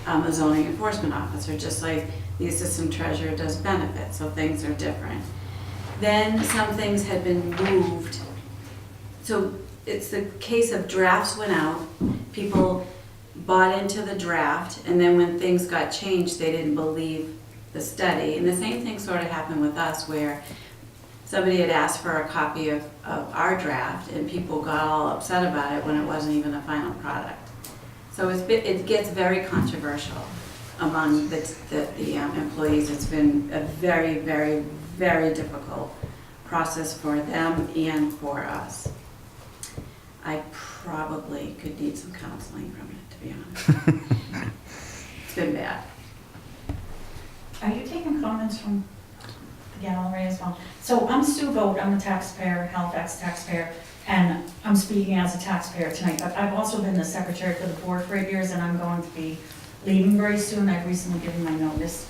a zoning enforcement officer, just like the assistant treasurer does benefits, so things are different. Then some things had been moved. So it's the case of drafts went out, people bought into the draft, and then when things got changed, they didn't believe the study. And the same thing sort of happened with us, where somebody had asked for a copy of our draft, and people got all upset about it when it wasn't even the final product. So it gets very controversial among the employees. It's been a very, very, very difficult process for them and for us. I probably could need some counseling from it, to be honest. It's been bad. Are you taking comments from the gallery as well? So I'm Sue Vogt, I'm a taxpayer, Halifax taxpayer, and I'm speaking as a taxpayer tonight, but I've also been the secretary for the board for 8 years, and I'm going to be leaving very soon. I've recently given my notice.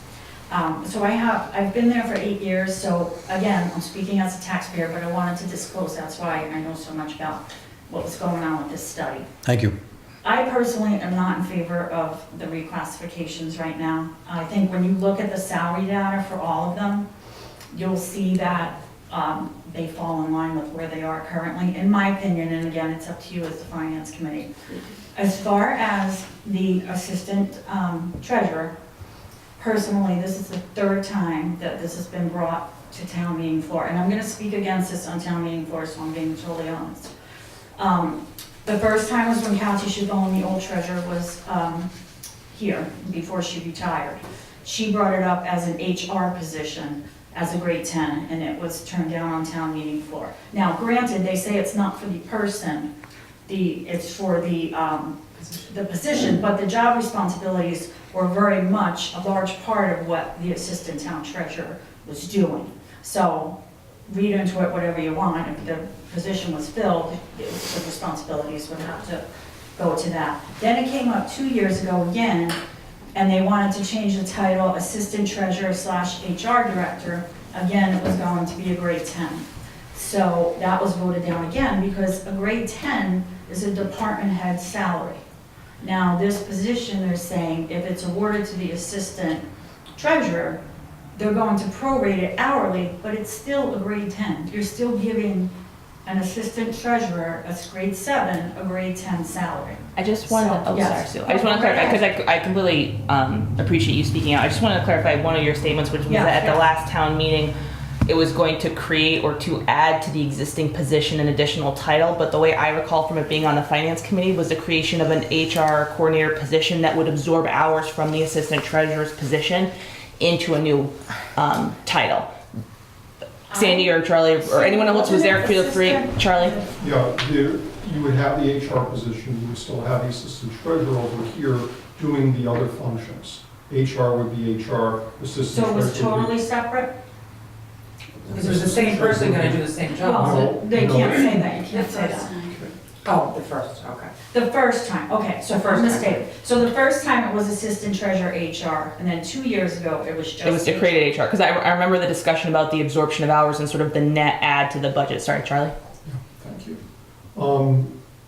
So I've been there for 8 years, so again, I'm speaking as a taxpayer, but I wanted to disclose that's why I know so much about what was going on with this study. Thank you. I personally am not in favor of the reclassifications right now. I think when you look at the salary data for all of them, you'll see that they fall in line with where they are currently, in my opinion, and again, it's up to you as the finance committee. As far as the assistant treasurer, personally, this is the 3rd time that this has been brought to town meeting floor, and I'm gonna speak against this on town meeting floor, so I'm being totally honest. The first time was when Kathy Chabon, the old treasurer, was here, before she retired. She brought it up as an HR position, as a grade 10, and it was turned down on town meeting floor. Now, granted, they say it's not for the person, it's for the position, but the job responsibilities were very much a large part of what the assistant town treasurer was doing. So read into it whatever you want. If the position was filled, the responsibilities would have to go to that. Then it came up 2 years ago again, and they wanted to change the title Assistant Treasurer / HR Director. Again, it was going to be a grade 10. So that was voted down again because a grade 10 is a department head salary. Now, this position, they're saying, if it's awarded to the Assistant Treasurer, they're going to prorate it hourly, but it's still a grade 10. You're still giving an assistant treasurer, a grade 7, a grade 10 salary. I just wanted to, So, yes. sorry, Sue. I just want to clarify, because I completely appreciate you speaking out. I just wanted to clarify one of your statements, which was Yeah, that at yeah. the last town meeting, it was going to create or to add to the existing position an additional title, but the way I recall from it being on the finance committee was the creation of an HR coordinator position that would absorb hours from the assistant treasurer's position into a new title. Sandy or Charlie or anyone else was there, feel free. Charlie? Yeah, you would have the HR position, you would still have the assistant treasurer over here doing the other functions. HR would be HR, assistant So it treasurer would was be... totally separate? Because there's the same person gonna do the same job. Well, they can't say that, you can't say that. Oh, the first, okay. The first time, okay, so First I'm time. mistaken. So the first time it was assistant treasurer HR, and then 2 years ago it was just. It was to create HR, because I remember the discussion about the absorption of hours and sort of the net add to the budget. Sorry, Charlie? Yeah, thank you.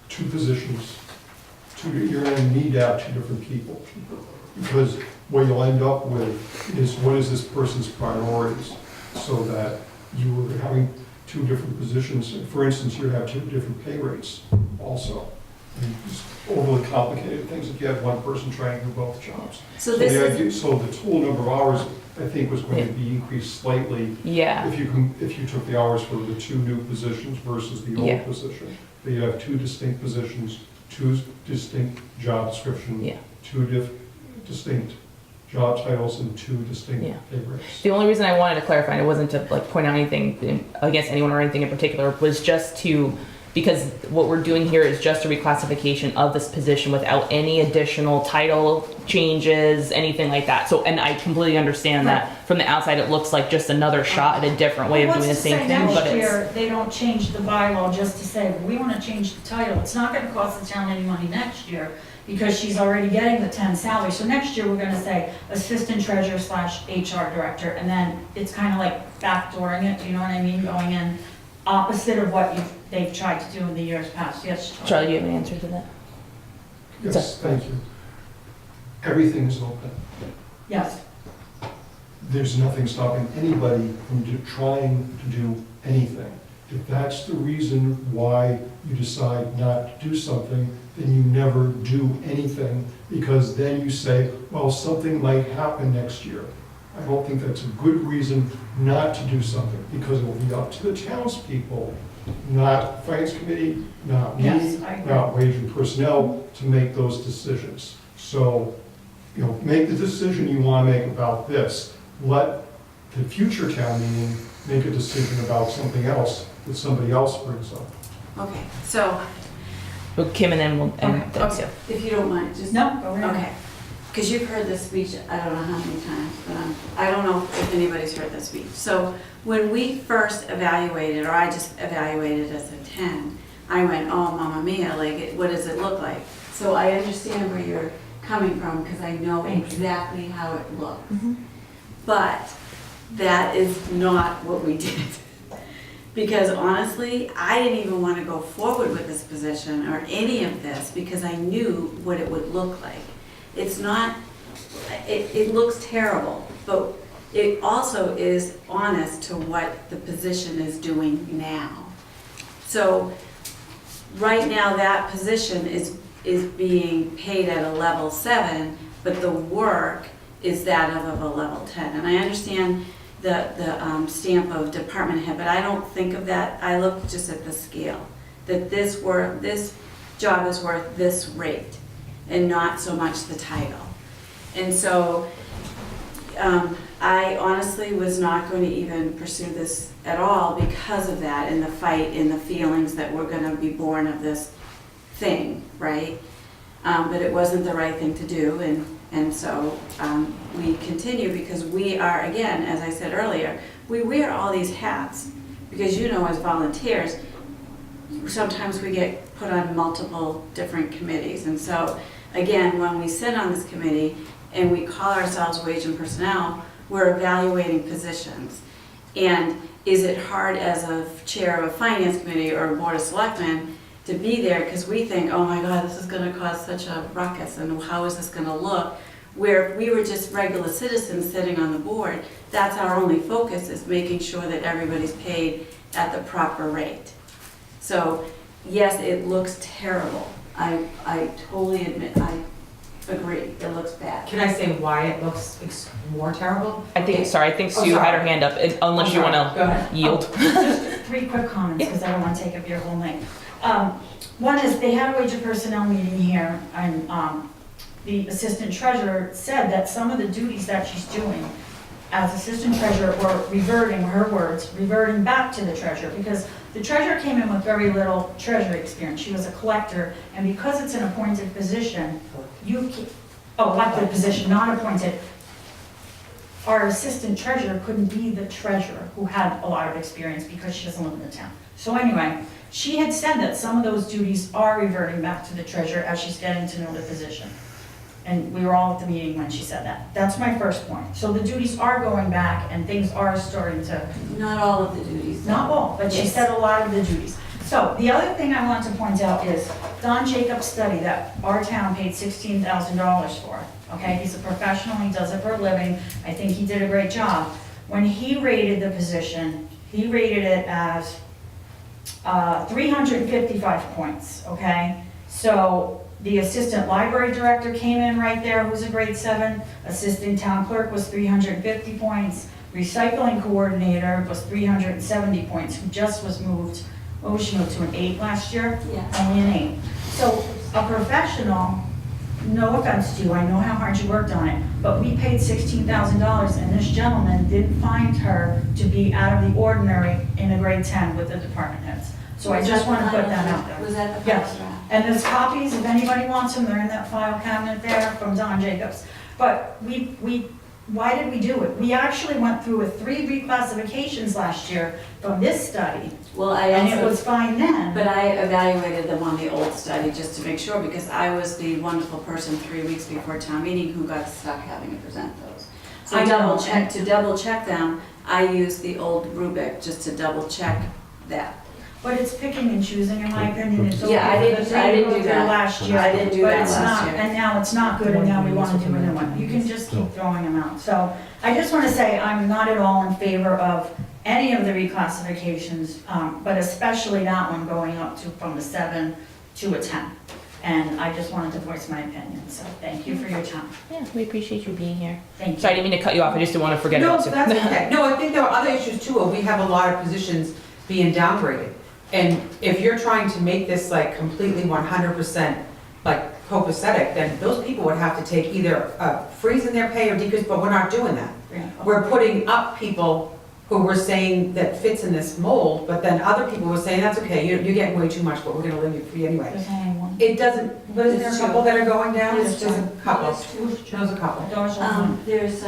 2 positions. You're gonna need to have 2 different people. Because what you'll end up with is what is this person's priorities? So that you are having 2 different positions. For instance, you have 2 different pay rates also. I mean, just overly complicated things if you have one person trying to do both jobs. So this is, So the total number of hours, I think, was going to be increased slightly Yeah. if you took the hours for the 2 new positions versus the Yeah. old position. But you have 2 distinct positions, 2 distinct job descriptions, Yeah. 2 distinct job titles, and 2 distinct Yeah. pay rates. The only reason I wanted to clarify, and it wasn't to like point out anything against anyone or anything in particular, was just to because what we're doing here is just a reclassification of this position without any additional title changes, anything like that. So, and I completely understand that from the outside, it looks like just another shot at a different way of doing the same thing, but What's to say it's. next year, they don't change the bylaw just to say, we want to change the title. It's not going to cost the town any money next year because she's already getting the 10 salary. So next year, we're going to say assistant treasurer / HR director, and then it's kind of like backdooring it, you know what I mean? Going in opposite of what they've tried to do in the years past. Yes, Charlie, do you have an answer to that? Yes, thank you. Everything is open. Yes. There's nothing stopping anybody from trying to do anything. If that's the reason why you decide not to do something, then you never do anything, because then you say, well, something might happen next year. I don't think that's a good reason not to do something, because it will be up to the townspeople, not finance committee, not me, Yes, I agree. not wage and personnel, to make those decisions. So, make the decision you want to make about this. Let the future town meeting make a decision about something else that somebody else brings up. Okay, so, Well, Kim and then we'll, and Okay, that's okay. it. if you don't mind, just. No, go ahead. Okay, because you've heard this speech, I don't know how many times, but I don't know if anybody's heard this speech. So when we first evaluated, or I just evaluated as a 10, I went, oh, mamma mia, like, what does it look like? So I understand where you're coming from, because I know exactly how it looks. But that is not what we did. Because honestly, I didn't even want to go forward with this position or any of this, because I knew what it would look like. It's not, it looks terrible, but it also is honest to what the position is doing now. So right now, that position is being paid at a level 7, but the work is that of a level 10. And I understand the stamp of department head, but I don't think of that. I look just at the scale, that this job is worth this rate, and not so much the title. And so I honestly was not going to even pursue this at all because of that, and the fight and the feelings that were going to be born of this thing, right? But it wasn't the right thing to do, and so we continue, because we are, again, as I said earlier, we wear all these hats, because as volunteers, sometimes we get put on multiple different committees. And so, again, when we sit on this committee and we call ourselves wage and personnel, we're evaluating positions. And is it hard as a chair of a finance committee or a board of selectmen to be there, because we think, oh my God, this is going to cause such a ruckus, and how is this going to look? Where if we were just regular citizens sitting on the board, that's our only focus, is making sure that everybody's paid at the proper rate. So yes, it looks terrible. I totally admit, I agree, it looks bad. Can I say why it looks more terrible? I think Oh, Sue had her hand up, unless you want Go ahead. to yield. Just 3 quick comments, because I don't want to take up your whole night. One is, they had a wage and personnel meeting here, and the assistant treasurer said that some of the duties that she's doing as assistant treasurer were reverting, her words, reverting back to the treasurer, because the treasurer came in with very little treasury experience. She was a collector, and because it's an appointed position, elected position, not appointed, our assistant treasurer couldn't be the treasurer who had a lot of experience, because she doesn't live in the town. So anyway, she had said that some of those duties are reverting back to the treasurer as she's getting to know the position. And we were all at the meeting when she said that. That's my first point. So the duties are going back, and things are starting to, Not all of the duties. not all, but she Yes. said a lot of the duties. So the other thing I want to point out is Don Jacobs' study that our town paid $16,000 for. Okay, he's a professional, he does it for a living. I think he did a great job. When he rated the position, he rated it as 355 points, okay? So the assistant library director came in right there, who's a grade 7. Assistant town clerk was 350 points. Recycling coordinator was 370 points, who just was moved, what was she moved to, an 8 last year? Yeah. Only an 8. So a professional, no offense to you, I know how hard you worked on it, but we paid $16,000, and this gentleman didn't find her to be out of the ordinary in a grade 10 with the department heads. So I just want to put that out there. Was that the Yes. first draft? And there's copies, if anybody wants them, they're in that file cabinet there from Don Jacobs. But why did we do it? We actually went through with 3 reclassifications last year from this study, Well, I and it also, was fine then. but I evaluated them on the old study just to make sure, because I was the wonderful person 3 weeks before town meeting who got stuck having to present those. So I know. to double check them, I used the old rubric just to double check that. But it's picking and choosing, in my opinion. It's Yeah, I okay for didn't- the I three didn't to go do through that. last year. I didn't do but that it's last not- year. And now it's not good, and now we want to do a new one. You can just keep throwing them out. So I just want to say, I'm not at all in favor of any of the reclassifications, but especially that one going up to, from a 7 to a 10. And I just wanted to voice my opinion, so thank you for your time. Yeah, we appreciate you being here. Thank you. Sorry, I didn't mean to cut you off, I just didn't want to forget No, about you. that's okay. No, I think there are other issues too. We have a lot of positions being downgraded. And if you're trying to make this like completely 100% like copacetic, then those people would have to take either a freeze in their pay or decrease, but we're not doing that. We're putting up people who were saying that fits in this mold, but then other people were saying, that's okay, you're getting way too much, but we're gonna leave you free anyway. There's only one. It doesn't, but is there a couple that are going down? There's There's a two. couple. There's a couple. Those are one, There's,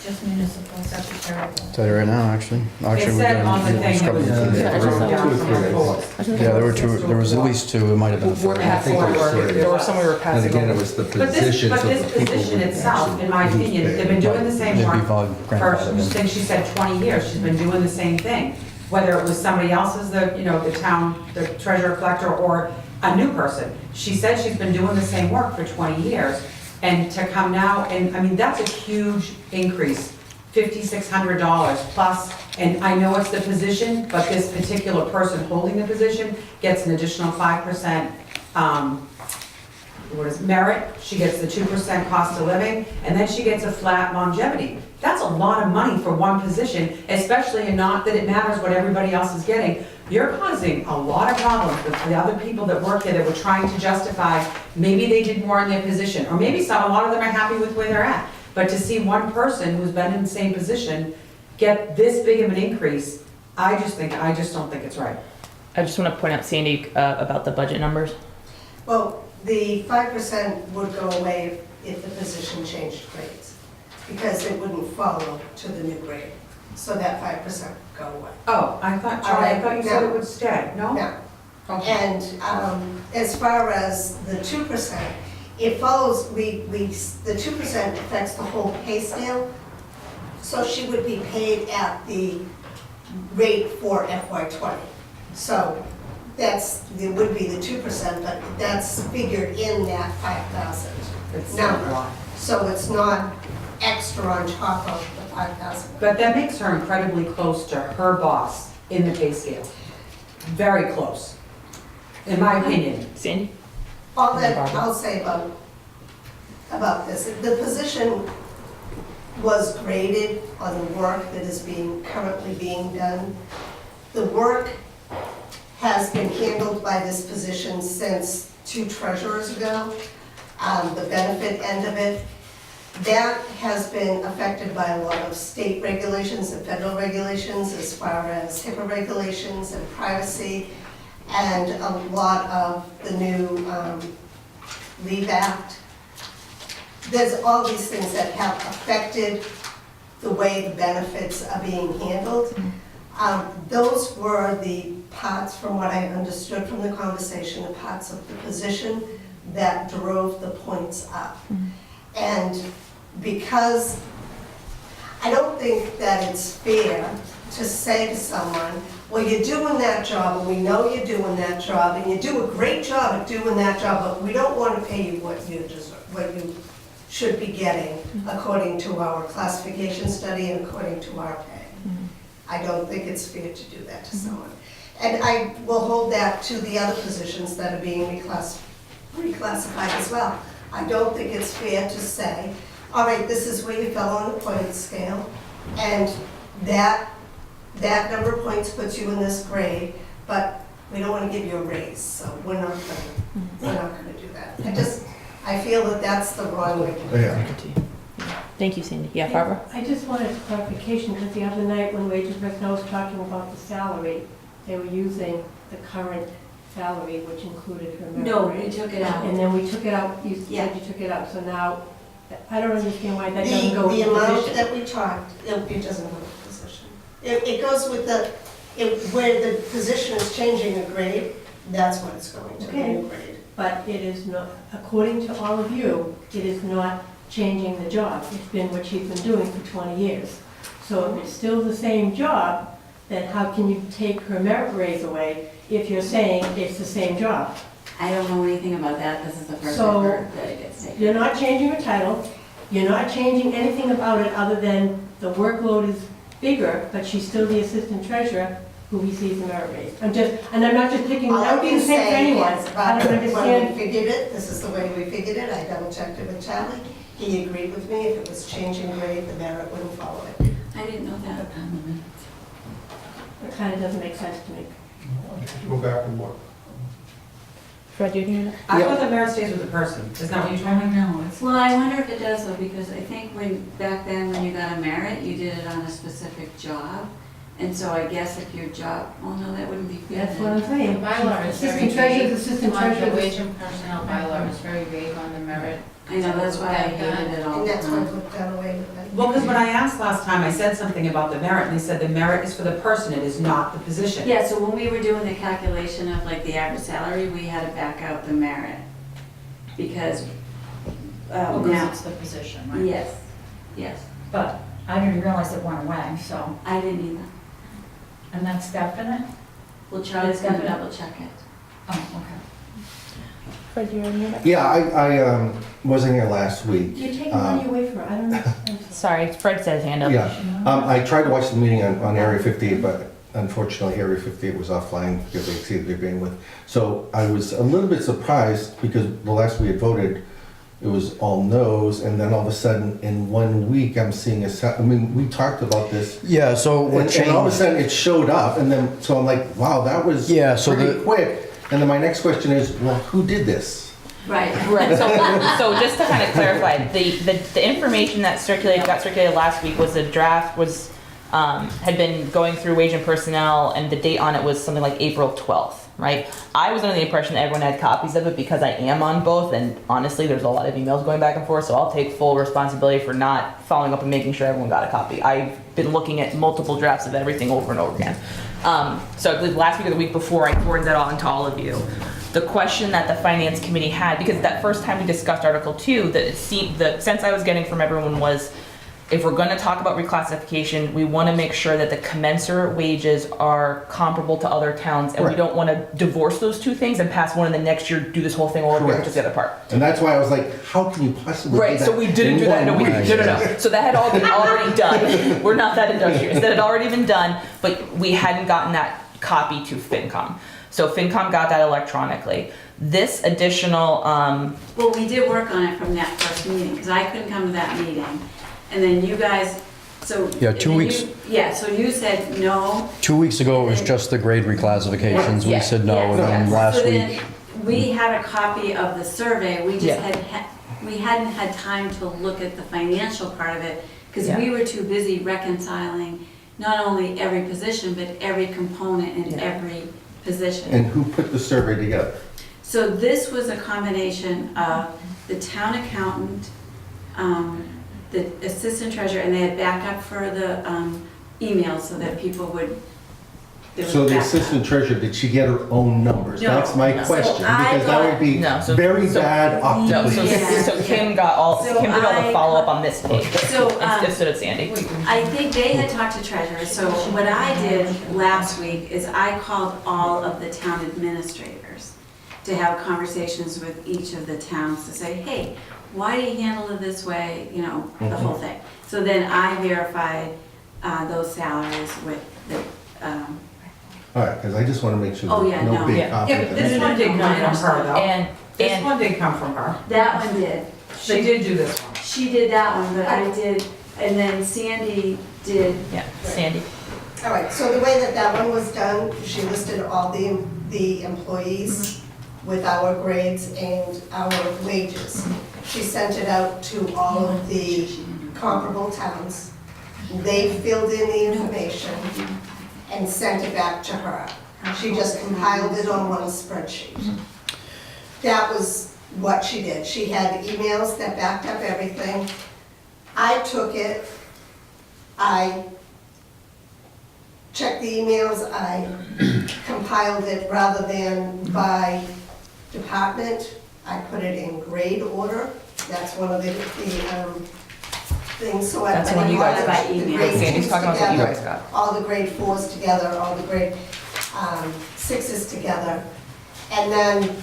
just municipal secretary. Tell you right now, actually. It said on the thing, it was Discrepancy Yeah, there. broken down two or from three. the four. Yeah, there were 2, there was at least 2, it might have been 4. We're half think it was forward, three. there were some we were And passing again, it over. was the But positions of this the people. position who itself, actually in my lose opinion, pay. they've been doing the same It'd be work for, grandfathered in. since she said 20 years, she's been doing the same thing. Whether it was somebody else's, the town, the treasurer collector, or a new person. She said she's been doing the same work for 20 years, and to come now, and, I mean, that's a huge increase, $5,600 plus, and I know it's the position, but this particular person holding the position gets an additional 5%, merit, she gets the 2% cost of living, and then she gets a flat longevity. That's a lot of money for one position, especially, and not that it matters what everybody else is getting. You're causing a lot of problems with the other people that work here that were trying to justify, maybe they did more in their position, or maybe a lot of them are happy with where they're at. But to see one person who's been in the same position get this big of an increase, I just don't think it's right. I just want to point out, Sandy, about the budget numbers. Well, the 5% would go away if the position changed grades, because it wouldn't follow to the new grade. So that 5% would go away. Oh, I thought, Charlie, I thought you said it would stay, no? No. Okay. And as far as the 2%, it follows, the 2% affects the whole pay scale. So she would be paid at the rate for FY '20. So it would be the 2%, but that's figured in that 5,000 It's not a number. lot. So it's not extra on top of the 5,000. But that makes her incredibly close to her boss in the pay scale. Very close, in my opinion. Sandy? All that I'll say about this, the position was graded on the work that is currently being done. The work has been handled by this position since 2 treasurers ago. The benefit end of it, that has been affected by a lot of state regulations and federal regulations as far as HIPAA regulations and privacy, and a lot of the new Leave Act. There's all these things that have affected the way the benefits are being handled. Those were the parts, from what I understood from the conversation, the parts of the position that drove the points up. And because I don't think that it's fair to say to someone, well, you're doing that job, and we know you're doing that job, and you do a great job at doing that job, but we don't want to pay you what you should be getting according to our classification study and according to our pay. I don't think it's fair to do that to someone. And I will hold that to the other positions that are being reclassified as well. I don't think it's fair to say, all right, this is where you fell on the point scale, and that number of points puts you in this grade, but we don't want to give you a raise, so we're not going to do that. I feel that that's the wrong way to do it. Yeah. Thank you, Sandy. Yeah, Barbara? I just wanted clarification, because the other night when Wages Rec was talking about the salary, they were using the current salary, which included her merit No, we raise. took it out. And then we took it out, you Yeah. said you took it out, so now, I don't understand why that doesn't go with The the amount position. that we talked, it doesn't go with the position. It goes with where the position is changing a grade, that's what it's going to, the new grade. But it is not, according to all of you, it is not changing the job. It's been what she's been doing for 20 years. So if it's still the same job, then how can you take her merit raise away if you're saying it's the same job? I don't know anything about that, this is the first So- I've heard that it gets taken. You're not changing her title, you're not changing anything about it other than the workload is bigger, but she's still the assistant treasurer who receives the merit raise. I'm not just picking, All I I'm being can saying for say anyone. is, I don't when understand. we figured it, this is the way we figured it, I double checked it with Charlie, he agreed with me, if it was changing grade, the merit wouldn't follow it. I didn't know that. It kind of doesn't make sense to me. I have to go back and look. Fred, do you hear that? I thought the merit stays with the person, isn't that what you told me? know. Well, I wonder if it does though, because I think back then when you got a merit, you did it on a specific job. And so I guess if your job, well, no, that wouldn't be fair. That's what I'm The saying. bylaw is very Assistant treasurer, vague. assistant The treasurer. wage and personnel bylaw is very vague on the merit. I know, that's why I hated it all And the that's what time. we've done away with it. Well, because when I asked last time, I said something about the merit, and they said the merit is for the person, it is not the position. Yeah, so when we were doing the calculation of like the average salary, we had to back out the merit. Because, Well, now, because it's the position, right? yes, yes, But I didn't realize it went away, so, I didn't either. and that's definite? Well, Charlie's gonna double check it. Oh, okay. Fred, do you hear that? Yeah, I wasn't here last week. You're taking money away from her, I don't know. Sorry, Fred says hand up. Yeah, I tried to watch the meeting on Area 58, but unfortunately Area 58 was offline because they exceeded their bandwidth. So I was a little bit surprised because the last we had voted, it was all no's, and then all of a sudden in 1 week I'm seeing we talked about this. Yeah, so what And all of a changed? sudden it showed up, and then, so I'm like, wow, that was Yeah, so pretty the- quick. And then my next question is, well, who did this? Right. Right, so just to kind of clarify, the information that got circulated last week was the draft had been going through wage and personnel, and the date on it was something like April 12th, right? I was under the impression that everyone had copies of it because I am on both, and honestly, there's a lot of emails going back and forth, so I'll take full responsibility for not following up and making sure everyone got a copy. I've been looking at multiple drafts of everything over and over again. So I believe last week or the week before, I forwarded that on to all of you. The question that the finance committee had, because that first time we discussed Article 2, the sense I was getting from everyone was, if we're gonna talk about reclassification, we wanna make sure that the commensurate wages are comparable to other towns, and we Right. don't wanna divorce those two things and pass one and the next year do this whole thing all over, Correct. which is the other part. And that's why I was like, how can you possibly do Right, that so we didn't in do that in a 1 week. week? No. So that had all been already done. We're not that industrious. That had already been done, but we hadn't gotten that copy to FinCom. So FinCom got that electronically. This additional, Well, we did work on it from that first meeting, because I couldn't come to that meeting. And then you guys, so. Yeah, and 2 then weeks. Yeah, so you said no. 2 weeks ago, it was just the grade reclassifications. We Yes, said no, and then yes. last So then week, we had a copy of the survey, we just Yeah. we hadn't had time to look at the financial part of it, because Yeah. we were too busy reconciling not only every position, but every component in Yeah. every position. And who put the survey together? So this was a combination of the town accountant, the assistant treasurer, and they had backup for the emails so that people would. there was So the backup. assistant treasurer, did she get her own numbers? No, That's my no. question, So I because that got- would be No, so- very so- bad no, optics. Yeah. so Kim did all So the I- follow-up on this page. So, Instead of Sandy. I think they had talked to treasurer, so what I did last week is I called all of the town administrators to have conversations with each of the towns to say, hey, why do you handle it this way, you know, the whole thing. So then I verified those salaries with the, All right, because I just want to make sure Oh, there's yeah, no no, big yeah. Yeah, but conflict. this one did come from her, though. And, This one did come from her. that one did. She did do this one. She did that one, but I did, and then Sandy did, yeah, Sandy. All right, so the way that one was done, she listed all the employees with our grades and our wages. She sent it out to all of the comparable towns. They filled in the information and sent it back to her. She just compiled it on one spreadsheet. That was what she did. She had emails that backed up everything. I took it, I checked the emails, I compiled it rather than by department. I put it in grade order. That's one of the things, so I. That's what you guys I got. put the email. grade Sandy's twos talking about what you together, guys got. all the grade 4s together, all the grade 6s together, and then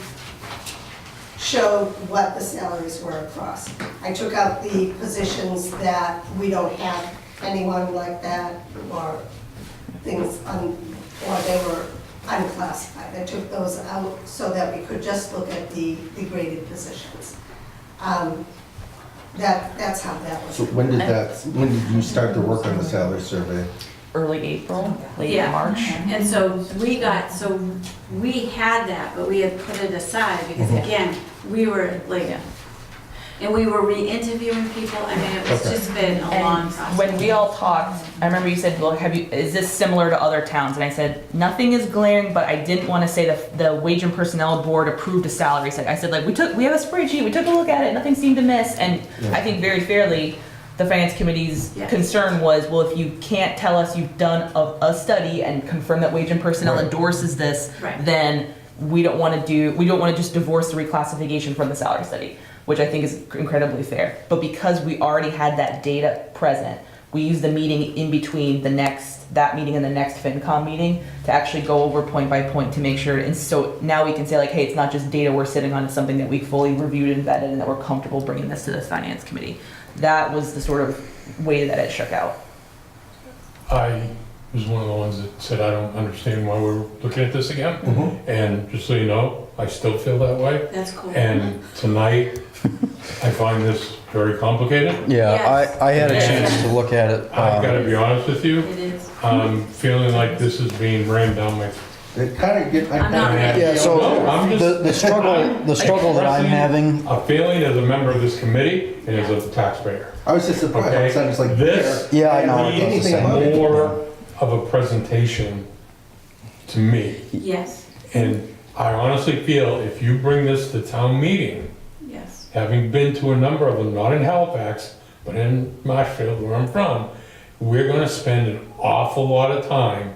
showed what the salaries were across. I took out the positions that we don't have anyone like that, or things, or they were unclassified. I took those out so that we could just look at the graded positions. That's how that was. So when did you start to work on the salary survey? Early April, late Yeah. March. And so we had that, but we had put it aside because Mhm. again, we were like, and we were re-interviewing people. I mean, it was Okay. just been a long And process. when we all talked, I remember you said, well, is this similar to other towns? And I said, nothing is glaring, but I didn't want to say the Wage and Personnel Board approved a salary set. I said, like, we have a spreadsheet, we took a look at it, nothing seemed to miss. And Yeah. I think very fairly, the Finance Committee's Yeah. concern was, well, if you can't tell us you've done a study and confirm that Wage and Personnel Right. endorses this, Right. then we don't want to just divorce the reclassification from the salary study, which I think is incredibly fair. But because we already had that data present, we used the meeting in between that meeting and the next FinCom meeting to actually go over point by point to make sure, and so now we can say like, hey, it's not just data we're sitting on, it's something that we fully reviewed and vetted and that we're comfortable bringing this to the Finance Committee. That was the sort of way that it shook out. I was one of the ones that said, I don't understand why we're looking at this again. Mhm. And just so you know, I still feel that way. That's cool. And tonight, I find this very complicated. Yeah, Yes. I had a chance to look at it. I've got to be honest with you, It is. I'm feeling like this is being rammed down my. It kind of get, I I'm not kind ready. Yeah, so No, I'm just- the struggle that I'm having, A feeling as a member of this committee and as a taxpayer. I was just surprised, Okay. it sounds like. This yeah, I know, I thought the needs same. more of a presentation to me. Yes, And I honestly feel if you bring this to town meeting, yes. having been to a number of them, not in Halifax, but in Marshfield, where I'm from, we're gonna spend an awful lot of time,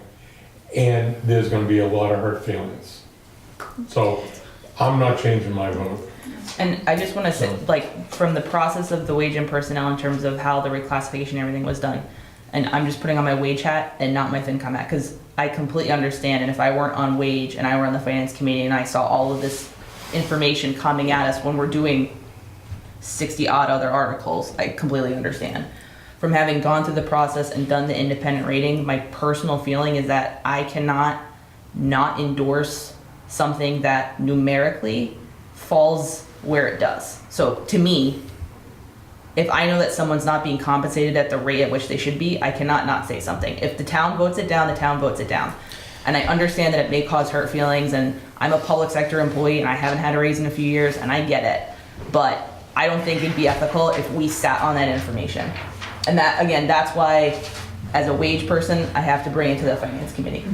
and there's gonna be a lot of hurt feelings. So, I'm not changing my vote. And I just want to say, like, from the process of the Wage and Personnel in terms of how the reclassification and everything was done, and I'm just putting on my wage hat and not my FinCom hat, because I completely understand, and if I weren't on wage and I were on the Finance Committee and I saw all of this information coming at us when we're doing 60 odd other articles, I completely understand. From having gone through the process and done the independent rating, my personal feeling is that I cannot not endorse something that numerically falls where it does. So to me, if I know that someone's not being compensated at the rate at which they should be, I cannot not say something. If the town votes it down, the town votes it down. And I understand that it may cause hurt feelings, and I'm a public sector employee and I haven't had a raise in a few years, and I get it. But I don't think it'd be ethical if we sat on that information. And that, again, that's why, as a wage person, I have to bring it to the Finance Committee.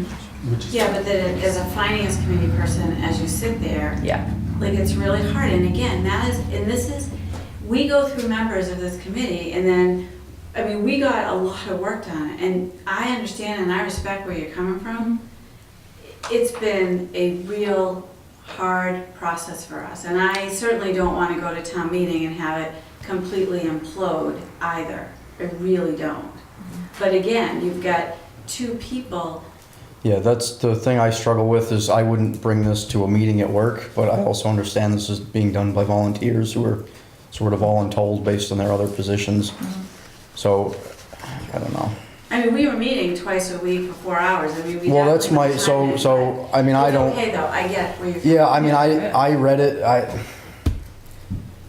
Yeah, but then as a finance committee person, as you sit there, Yeah. like it's really hard. And again, we go through members of this committee and then, I mean, we got a lot of work done. And I understand and I respect where you're coming from. It's been a real hard process for us. And I certainly don't want to go to town meeting and have it completely implode either. I really don't. But again, you've got two people. Yeah, that's the thing I struggle with is I wouldn't bring this to a meeting at work, but I also understand this is being done by volunteers who are sort of voluntold based on their other positions. So, I don't know. I mean, we were meeting twice a week for 4 hours. I mean, we Well, that's definitely my, put time in, so, I mean, but I it's don't, okay though, I get where you're. yeah, I mean, I read it, I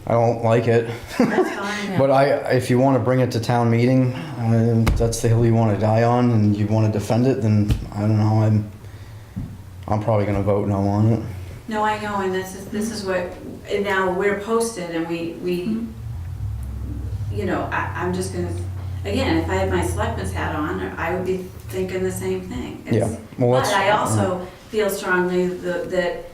don't like it. That's fine. But if you want to bring it to town meeting, that's the hill you want to die on, and you want to defend it, then I don't know. I'm probably going to vote no on it. No, I know, and this is what, and now we're posted and we, you know, I'm just gonna, again, if I had my selectman's hat on, I would be thinking the same thing. It's- Yeah, well, But that's. I also feel strongly that,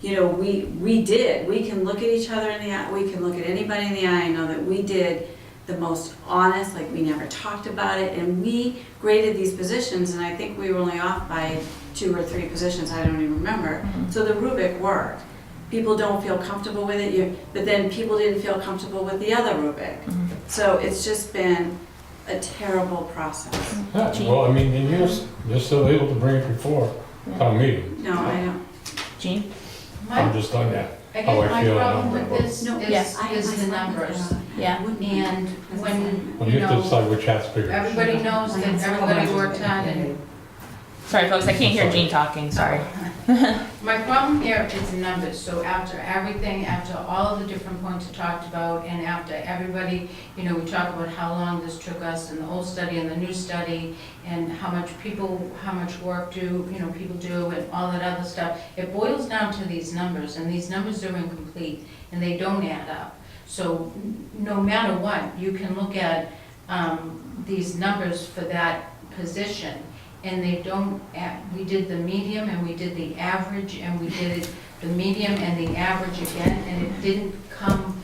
you know, we can look at each other in the eye, we can look at anybody in the eye and know that we did the most honest, like we never talked about it, and we graded these positions, and I think we were only off by 2 or 3 positions, I don't even remember. So the rubric worked. People don't feel comfortable with it, but then people didn't feel comfortable with the other rubric. So it's just been a terrible process. Yeah, well, I mean, and you're still able to bring it before town meeting. No, I don't. Jean? I'm just on that. I How I guess my feel problem about with it. this No, yes, is the numbers. Yeah. And when, Well, you you have to know, decide which hat's bigger. everybody knows that everybody worked hard and Sorry, folks, I can't hear Jean talking, sorry. my problem here is the numbers. So after everything, after all of the different points we talked about, and after everybody, you know, we talk about how long this took us, and the old study and the new study, and how much work people do, and all that other stuff, it boils down to these numbers, and these numbers are incomplete, and they don't add up. So no matter what, you can look at these numbers for that position, and they don't, we did the medium and we did the average and we did the medium and the average again, and it didn't come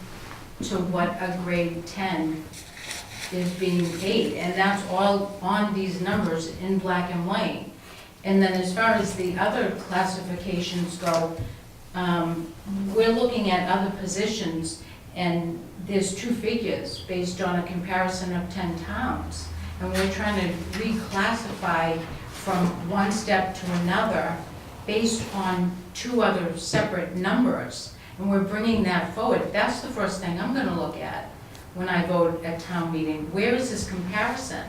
to what a grade 10 is being paid, and that's all on these numbers in black and white. And then as far as the other classifications go, we're looking at other positions, and there's 2 figures based on a comparison of 10 towns. And we're trying to reclassify from one step to another based on 2 other separate numbers. And we're bringing that forward. That's the first thing I'm gonna look at when I vote at town meeting. Where is this comparison?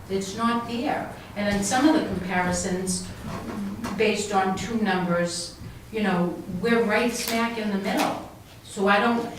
It's not there. And then some of the comparisons based on 2 numbers, you know, we're right smack in the middle. So I don't,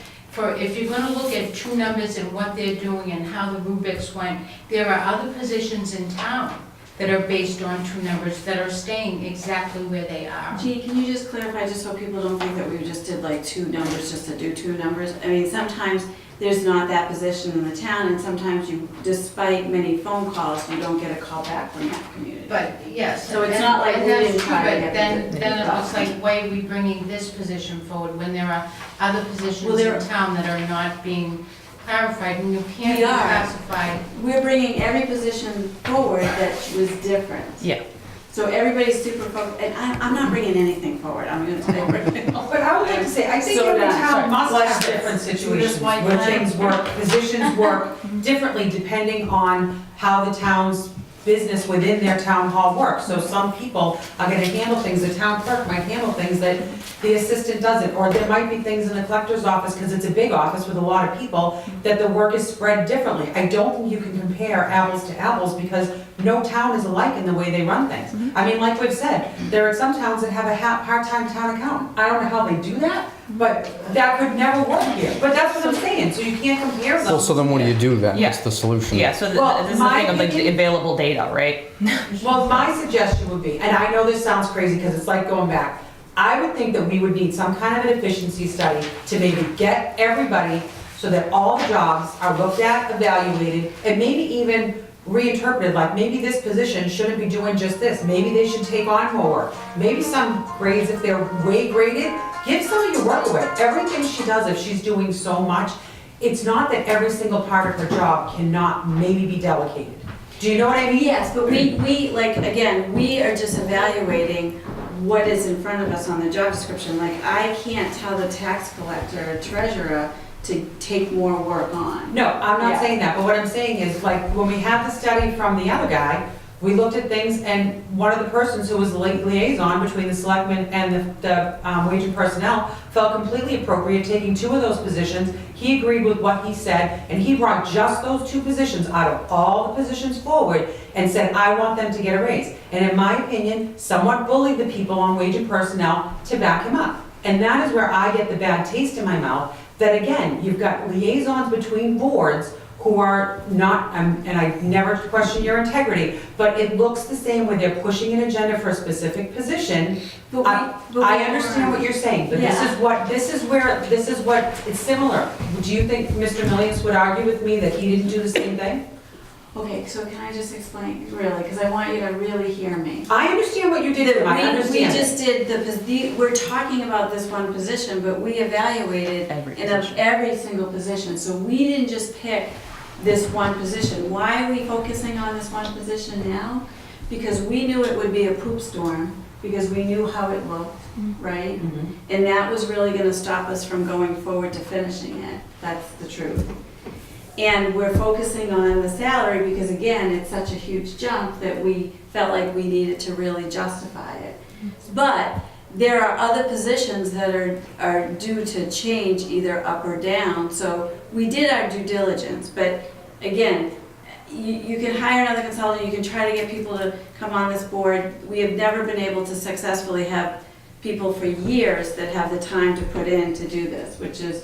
if you're gonna look at 2 numbers and what they're doing and how the rubrics went, there are other positions in town that are based on 2 numbers that are staying exactly where they are. Gee, can you just clarify, just so people don't think that we just did like 2 numbers just to do 2 numbers? I mean, sometimes there's not that position in the town, and sometimes you, despite many phone calls, you don't get a call back from that community. But, yes. So it's not like and we that's didn't true, try to but get then the- it looks like, why are we bringing this position forward when there are other positions Well, there- in town that are not being clarified, and you can't We are. classify. We're bringing every position forward that was different. Yeah. So everybody's super focused, and I'm not bringing anything forward, I'm gonna tell you right now. But I would like to say, I think So every done. town Sorry. must Bless have you. different Just situations like where mine. things work, positions work differently depending on how the town's business within their town hall works. So some people are gonna handle things, the town clerk might handle things that the assistant doesn't, or there might be things in the collector's office, because it's a big office with a lot of people, that the work is spread differently. I don't think you can compare apples to apples, because no town is alike in the way they run things. I mean, like we've said, there are some towns that have a part-time town accountant. I don't know how they do that, but that could never work here. But that's what I'm saying, so you can't compare them. Well, so then what do you do then? Yeah. What's the solution? Yeah, so Well, this is the my thing of like the opinion- available data, right? Well, my suggestion would be, and I know this sounds crazy because it's like going back, I would think that we would need some kind of an efficiency study to maybe get everybody so that all the jobs are looked at, evaluated, and maybe even reinterpreted, like maybe this position shouldn't be doing just this, maybe they should take on more work. Maybe some grades, if they're way graded, give some of your work away. Everything she does, if she's doing so much, it's not that every single part of her job cannot maybe be delegated. Do you know what I mean? Yes, but we, like, again, we are just evaluating what is in front of us on the job description. Like, I can't tell the tax collector or treasurer to take more work on. No, I'm Yeah. not saying that, but what I'm saying is, like, when we had the study from the other guy, we looked at things, and one of the persons who was the liaison between the selectmen and the wage and personnel felt completely appropriate taking 2 of those positions. He agreed with what he said, and he brought just those 2 positions out of all the positions forward and said, I want them to get a raise. And in my opinion, somewhat bullied the people on wage and personnel to back him up. And that is where I get the bad taste in my mouth, that again, you've got liaisons between boards who are not, and I never question your integrity, but it looks the same when they're pushing an agenda for a specific position. But I understand what you're saying, but Yeah. this is what, it's similar. Do you think Mr. Millius would argue with me that he didn't do the same thing? Okay, so can I just explain, really, because I want you to really hear me. I understand what you did, Kim, I We understand. just did we're talking about this one position, but we evaluated Every in of position. every single position. So we didn't just pick this one position. Why are we focusing on this one position now? Because we knew it would be a poop storm, because we knew how it looked, right? Mhm. And that was really gonna stop us from going forward to finishing it. That's the truth. And we're focusing on the salary because, again, it's such a huge jump that we felt like we needed to really justify it. But there are other positions that are due to change either up or down. So we did our due diligence, but again, you can hire another consultant, you can try to get people to come on this board. We have never been able to successfully have people for years that have the time to put in to do this, which is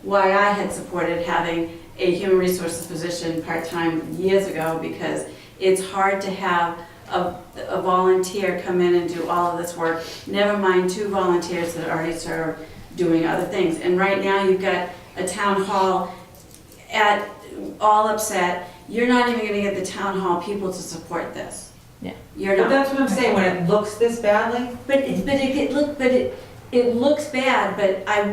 why I had supported having a human resources position part-time years ago, because it's hard to have a volunteer come in and do all of this work, never mind 2 volunteers that already serve doing other things. And right now you've got a town hall all upset. You're not even gonna get the town hall people to support this. Yeah. You're But not. that's what I'm saying, when it looks this badly, It looks bad, but I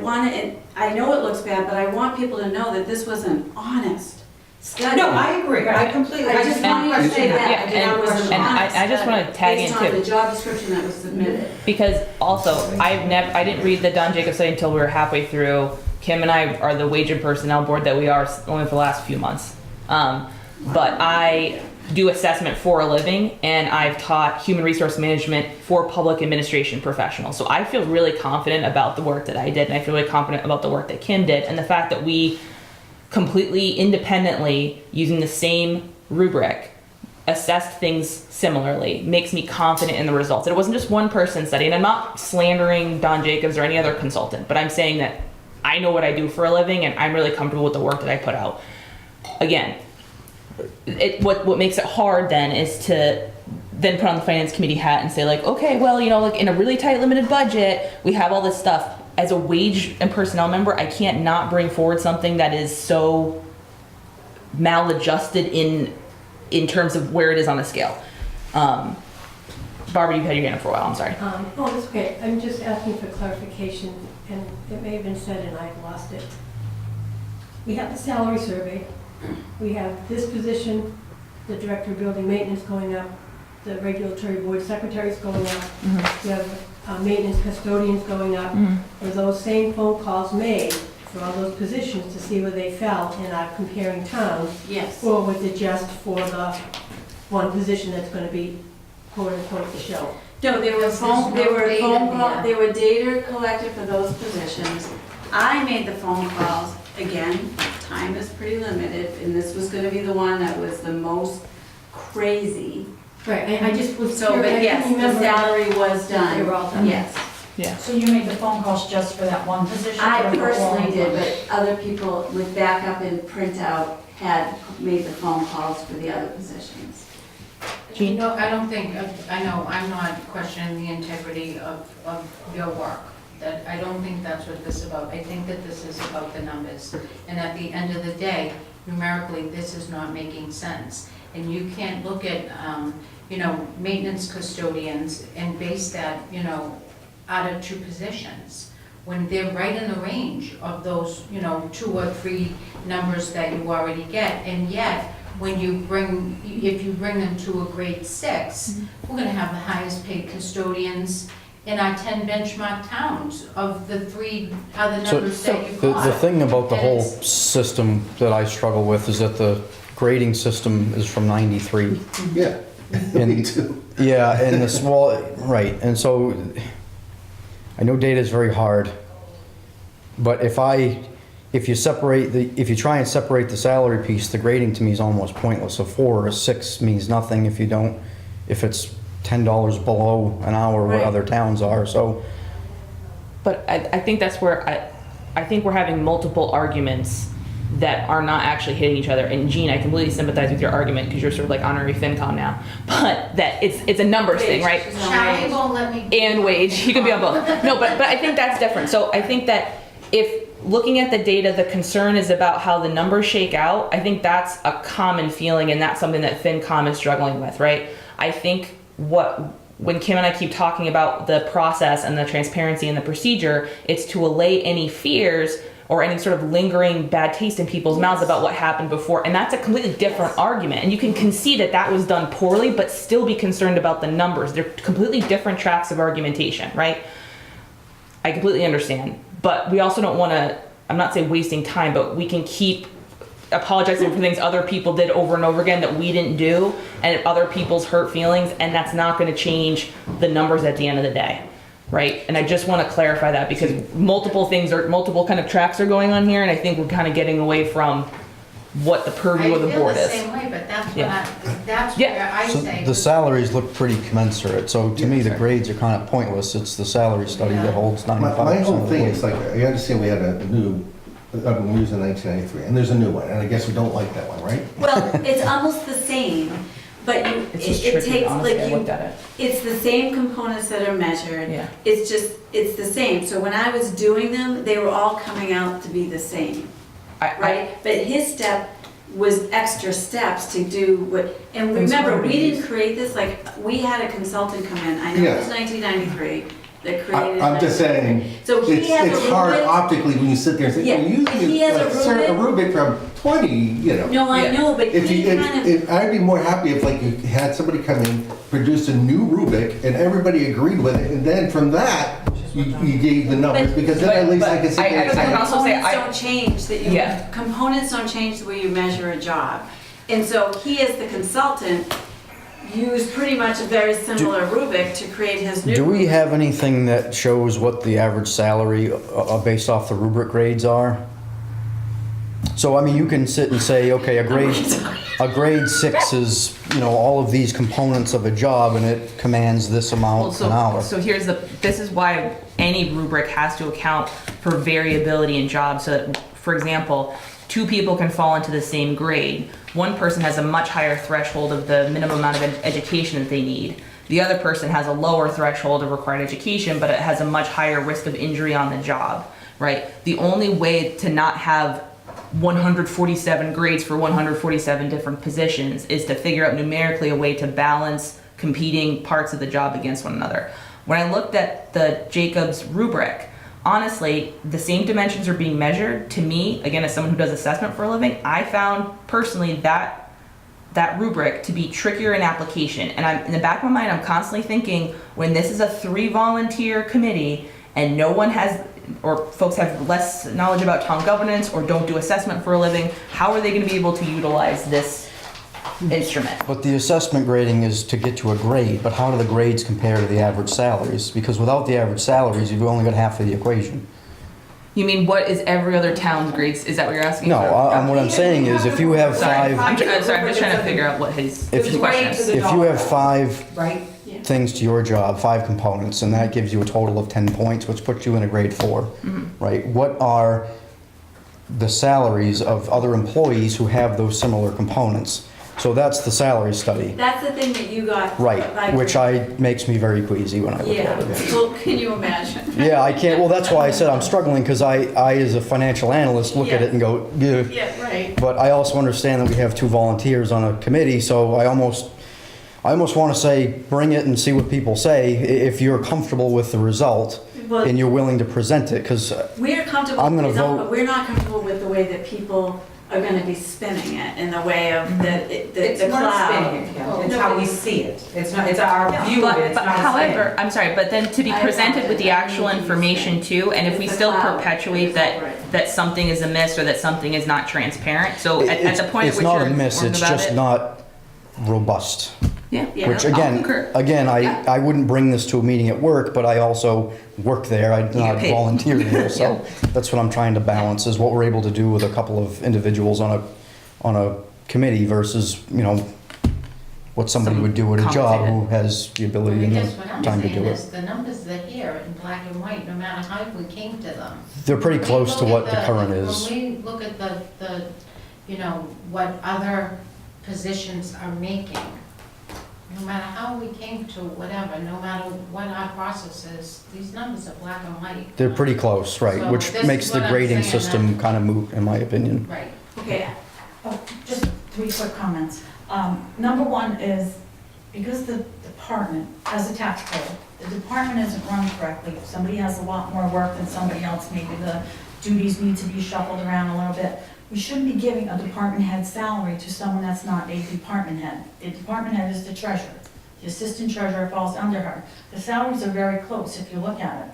know it looks bad, but I want people to know that this was an honest study. no, I agree, I completely, I I just just want want you to to say question that. that. I did not it was question an And that. honest I just wanna study tag in based on too. the job description that was submitted. Because also, I didn't read the Don Jacobs study until we were halfway through. Kim and I are the wage and personnel board that we are only for the last few months. But I do assessment for a living, and I've taught human resource management for public administration professionals. So I feel really confident about the work that I did, and I feel really confident about the work that Kim did, and the fact that we completely independently, using the same rubric, assessed things similarly makes me confident in the results. It wasn't just one person study, and I'm not slandering Don Jacobs or any other consultant, but I'm saying that I know what I do for a living, and I'm really comfortable with the work that I put out. Again, what makes it hard then is to then put on the finance committee hat and say like, okay, well, like in a really tight limited budget, we have all this stuff. As a wage and personnel member, I can't not bring forward something that is so maladjusted in terms of where it is on the scale. Barbara, you've had your hand up for a while, I'm sorry. Oh, that's okay. I'm just asking for clarification, and it may have been said and I've lost it. We have the salary survey. We have this position, the director of building maintenance going up, the regulatory board secretaries going up. We have maintenance custodians going up. Were those same phone calls made for all those positions to see where they fell in our comparing towns? Yes. Or was it just for the one position that's going to be quote unquote the show? No, there were There's no data there. there were data collected for those positions. I made the phone calls. Again, time is pretty limited, and this was gonna be the one that was the most crazy. Right, I just was So, but curious. I yes, couldn't the remember salary was if They were all done, done. yes. Yeah. So you made the phone calls just for that one position? I or for all personally of did, them? but other people with backup and printout had made the phone calls for the other positions. Jean? No, I don't think, I know, I'm not questioning the integrity of your work. That, I don't think that's what this is about. I think that this is about the numbers. And at the end of the day, numerically, this is not making sense. And you can't look at, maintenance custodians and base that, out of 2 positions, when they're right in the range of those, 2 or 3 numbers that you already get. And yet, if you bring them to a grade 6, we're gonna have the highest paid custodians in our 10 benchmark towns of the 3 other numbers that you The got. thing about the And whole it's- system that I struggle with is that the grading system is from 93. Yeah, And- me too. Yeah, and the small, right, and so I know data is very hard, but if you try and separate the salary piece, the grading to me is almost pointless. A 4 or a 6 means nothing if it's $10 below an hour what Right. other towns are, so. But I think that's where I think we're having multiple arguments that are not actually hitting each other. And Jean, I completely sympathize with your argument because you're sort of like honorary FinCom now. But that it's a numbers thing, right? Charlie won't let me. And wage, you can be on both. No, but I think that's different. So I think that if looking at the data, the concern is about how the numbers shake out. I think that's a common feeling, and that's something that FinCom is struggling with, right? I think when Kim and I keep talking about the process and the transparency and the procedure, it's to allay any fears or any sort of lingering bad taste in people's mouths about what happened before. And that's a completely different argument. And you can concede that that was done poorly, but still be concerned about the numbers. They're completely different tracks of argumentation, right? I completely understand. But we also don't want to, I'm not saying wasting time, but we can keep apologizing for things other people did over and over again that we didn't do, and other people's hurt feelings, and that's not going to change the numbers at the end of the day. Right, and I just want to clarify that because multiple kind of tracks are going on here, and I think we're kind of getting away from what the purview of the board I feel is. the same way, but that's Yeah. that's Yeah. where I So say. the salaries look pretty commensurate, so to me, the grades are kind of pointless. It's the salary study that holds 95% My whole of the thing weight. is like, I understand we had a new, we used in 1993, and there's a new one, and I guess we don't like that one, right? Well, it's almost the same, but It's just it tricky, takes, honestly. like, I looked at it. it's the same components that are measured. Yeah. It's the same. So when I was doing them, they were all coming out to be the same, right? But his step was extra steps to do what, and remember, we didn't create this, like, we had a consultant come in, I know it was 1993, that created. I'm just saying, So he it's has a hard rubric. optically when you sit there and say, Yeah, well, you he has a a rubric from 20, you know. No, I Yeah. know, but If he you, kind of. if, I'd be more happy if like you had somebody come in, produce a new rubric, and everybody agreed with it, and then from that, you gave the numbers, But- because then at least I can sit there and I can say, also say, Components don't change, that you, Yeah. components don't change the way you measure a job. And so he, as the consultant, used pretty much a very similar rubric to create his new. Do we rubric. have anything that shows what the average salary based off the rubric grades are? So, I mean, you can sit and say, okay, a grade 6 is, you know, all of these components of a job, and it commands this amount an hour. So here's this is why any rubric has to account for variability in jobs. So that, for example, two people can fall into the same grade. One person has a much higher threshold of the minimum amount of education that they need. The other person has a lower threshold of required education, but it has a much higher risk of injury on the job, right? The only way to not have 147 grades for 147 different positions is to figure out numerically a way to balance competing parts of the job against one another. When I looked at the Jacobs rubric, honestly, the same dimensions are being measured. To me, again, as someone who does assessment for a living, I found personally that rubric to be trickier in application. And I'm in the back of my mind, I'm constantly thinking, when this is a 3-volunteer committee and no one has, or folks have less knowledge about town governance or don't do assessment for a living, how are they going to be able to utilize this instrument? But the assessment grading is to get to a grade, but how do the grades compare to the average salaries? Because without the average salaries, you've only got half of the equation. You mean, what is every other town's grades? Is that what you're asking? No, what I'm saying is if you have Sorry, five, I'm just trying to figure out what his If you- question is. the if you have five Right? things to your job, 5 components, and that gives you a total of 10 points, which puts you in a grade 4, right? What are the salaries of other employees who have those similar components? So that's the salary study, That's the thing that you got. right? Which makes me very queasy when I look Yeah, at it. well, can you imagine? Yeah, I can't, well, that's why I said I'm struggling, because I, as a financial analyst, look at it and go, yeah. Yeah, right. But I also understand that we have 2 volunteers on a committee, so I almost want to say, bring it and see what people say, if you're comfortable with the result Well, and you're willing to present it, because we're comfortable I'm with gonna the result, vote- but we're not comfortable with the way that people are gonna be spinning it in the way of It's the not cloud. spinning it, Kim. It's how we see it. It's not, it's our view of it, it's But not a however, spin. I'm sorry, but then to be I presented with the apologize. actual information too, and if It's we the still cloud. perpetuate It's that, right. that something is amiss or that something is not transparent, so at the point at it's which not you're a miss, informed it's about just it. not robust. Yeah, Yeah. Which I'll again, concur. I wouldn't bring this to a meeting at work, but I also work there, I'm get not paid. volunteering there, so that's what I'm trying to balance, is what we're able to do with a couple of individuals on a committee versus, you know, what somebody would do at a job who has the ability I and guess what I'm the time to saying do is it. the numbers are here in black and white, no matter how we came to them. They're pretty When we close to look what at the current is. When we look at you know, what other positions are making, no matter how we came to whatever, no matter what our process is, these numbers are black and white. They're pretty close, right, So which this is makes the what I'm grading saying, system kind of moot, in my opinion. Right. Okay, just 3 quick comments. Number one is, because the department, as a taxpayer, the department isn't run correctly. If somebody has a lot more work than somebody else, maybe the duties need to be shuffled around a little bit. We shouldn't be giving a department head salary to someone that's not a department head. The department head is the treasurer. The assistant treasurer falls under her. The salaries are very close if you look at it.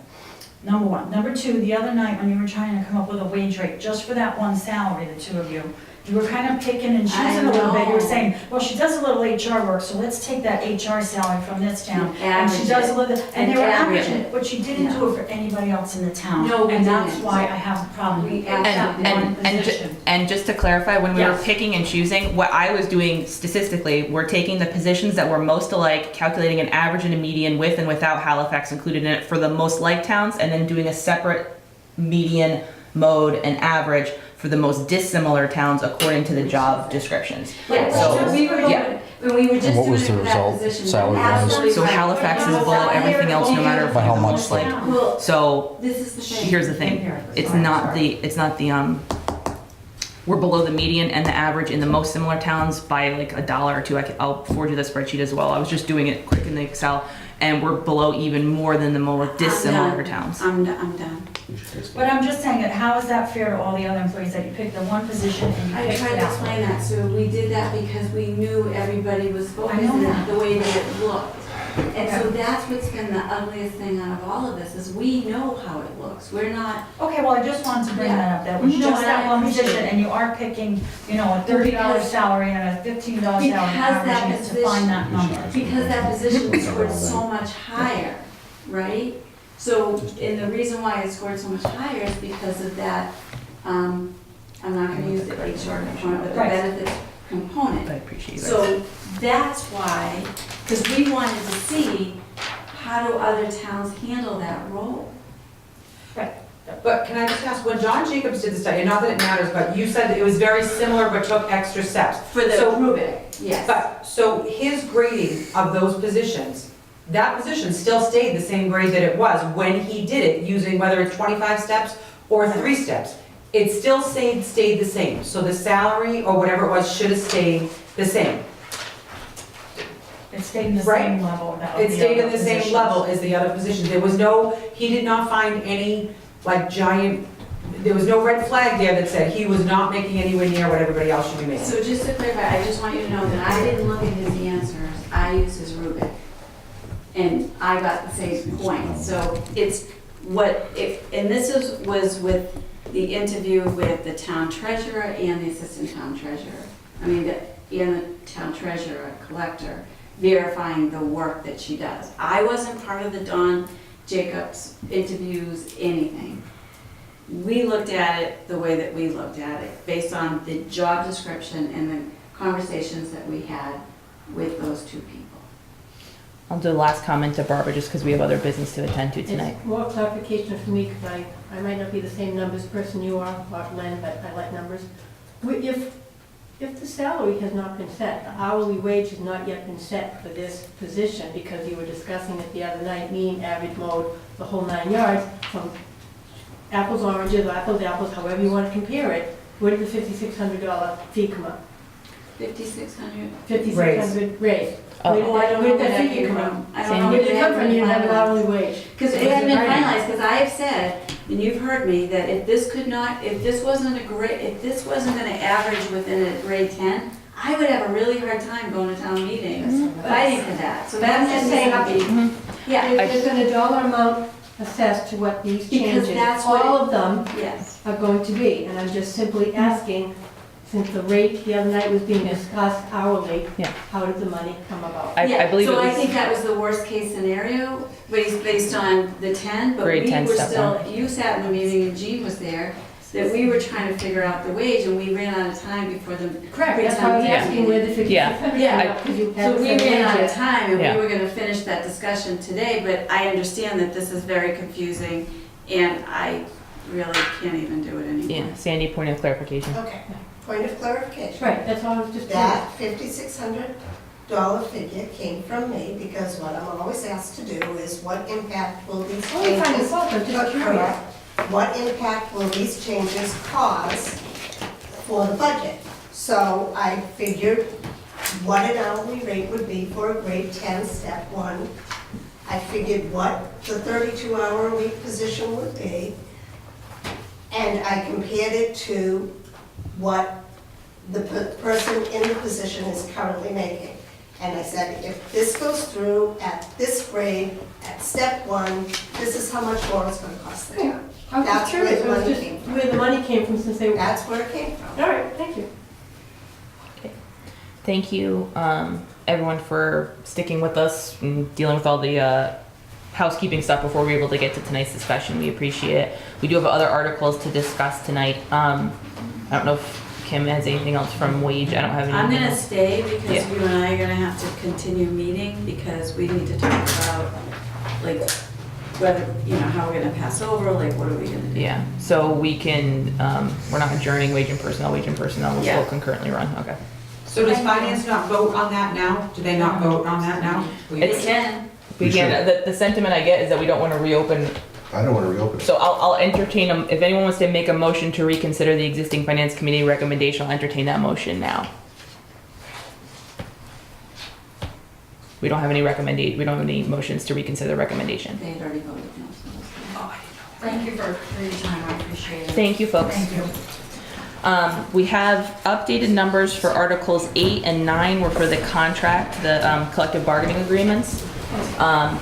Number one. Number two, the other night when you were trying to come up with a wage rate, just for that one salary, the two of you, you were kind of picking and choosing a little bit. You were saying, well, she does a little HR work, so let's take that HR salary from this town. And she does a little, and they were averaging it, but she didn't do it for anybody else in the town. No, we And that's didn't. why I have a problem with We that absolutely one position. And just to clarify, when we were Yes. picking and choosing, what I was doing statistically, we're taking the positions that were most alike, calculating an average and a median with and without Halifax included in it for the most like towns, and then doing a separate median, mode, and average for the most dissimilar towns according to the job descriptions. Yeah, So, so we were yeah. doing, when we were just What doing was it the for that result, position. salary-wise? Absolutely So right. Halifax is below everything else, no matter if By how it's much, almost like, Well, so this is the thing. here's the thing, it's not the, we're below the median and the average in the most similar towns by like $1 or $2. I'll forward you the spreadsheet as well. I was just doing it quick in the Excel, and we're below even more than the more dissimilar towns. I'm done. But I'm just saying, how is that fair to all the other employees that you picked the one position and you I picked tried to that explain one? that, so we did that because we knew everybody was focused know on that. the way that it looked. And so that's what's been the ugliest thing out of all of this, is we know how it looks. We're not, Okay, well, I just wanted to bring Yeah. that up. That was Mhm. just No, that I one appreciate position, it. and you are picking, you know, a $30 Because- salary and a $15 salary, and because that averaging it to find that number. because that position scored so much higher, right? So, and the reason why it scored so much higher is because of that, I'm not gonna use the HR component, but the Right. benefits component. I appreciate you guys. So that's why, because we wanted to see how do other towns handle that role. But can I just ask, when John Jacobs did the study, and not that it matters, but you said that it was very similar but took extra steps. For the So- Rubik, yes. But, so his grading of those positions, that position still stayed the same grade that it was when he did it, using whether it's 25 steps or 3 steps. It still stayed the same, so the salary or whatever it was should have stayed the same. It stayed in the Right. same level. that It the stayed in other the same positions. level as the other positions. There was no, he did not find any, like, giant, there was no red flag there that said he was not making anywhere near what everybody else should be making. So just to clarify, I just want you to know that I didn't look at his answers, I used his Rubik. And I got the same point, so it's and this was with the interview with the town treasurer and the assistant town treasurer. And the town treasurer, collector, verifying the work that she does. I wasn't part of the Dawn Jacobs interviews, anything. We looked at it the way that we looked at it, based on the job description and the conversations that we had with those two people. I'll do the last comment to Barbara, just because we have other business to attend to tonight. It's more clarification for me, because I might not be the same numbers person you are, or Len, but I like numbers. If the salary has not been set, the hourly wage has not yet been set for this position, because you were discussing it the other night, mean, average, mode, the whole 9 yards, from apples, oranges, apples, however you want to compare it, where did the $5,600 fee come up? 5,600? 5,600 raise. Oh. Oh, I don't know Where where did that that came figure come from. from? I don't know Where where did it that come from? You have an finalized. hourly wage. Because it hasn't been finalized, because I have said, and you've heard me, that if this wasn't gonna average within a grade 10, I would have a really hard time going to town meetings, fighting for that. So But I'm that's just just saying, saying, yeah, there's been a dollar amount assessed to what these Because changes, that's what all of them yes. are going to be. And I'm just simply asking, since the rate the other night was being discussed hourly, Yeah. how did the money come about? I believe it So I was, think that was the worst case scenario, based on the 10, but Grade we 10 were step still, you sat in the meeting and Jean was there, that we were trying to figure out the wage, and we ran out of time before the. Correct, that's why I was asking where the 5,600 Yeah. came up, because you So had we said ran out of wages. time, and Yeah. we were gonna finish that discussion today, but I understand that this is very confusing, and I really can't even do it anymore. yeah, Sandy, point of clarification. Okay, point of clarification. Right, that's all I was just. That 5,600 dollar figure came from me, because what I'm always asked to do is what impact will these Oh, you find changes? this out, I'm just curious. Correct. What impact will these changes cause for the budget? So I figured what an hourly rate would be for a grade 10, step 1. I figured what the 32-hour-a-week position would be, and I compared it to what the person in the position is currently making. And I said, if this goes through at this grade, at step 1, this is how much more it's gonna cost the town. I was That's just where curious, the I was money just came from. where the money came from since they were. That's where it came from. All right, thank you. Thank you, everyone, for sticking with us and dealing with all the housekeeping stuff before we were able to get to tonight's discussion. We appreciate it. We do have other articles to discuss tonight. I don't know if Kim has anything else from wage. I don't have anything. I'm gonna else. stay because Yeah. you and I are gonna have to continue meeting because we need to talk about, like, whether, you know, how we're gonna pass over, like, what are we gonna do? Yeah, so we can, we're not adjourning wage and personnel will Yeah. still concurrently run, okay. So does finance not vote on that now? Do they not vote on that now? They can. We can, the sentiment I get is that we don't want to reopen, I don't want to reopen it. so I'll entertain them, if anyone wants to make a motion to reconsider the existing finance committee recommendation, I'll entertain that motion now. We don't have any we don't have any motions to reconsider the recommendation. They had already voted. No, so that's fine. Thank you for your time, I appreciate it. Thank you, folks. Thank you. We have updated numbers for Articles 8 and 9 were for the contract, the collective bargaining agreements.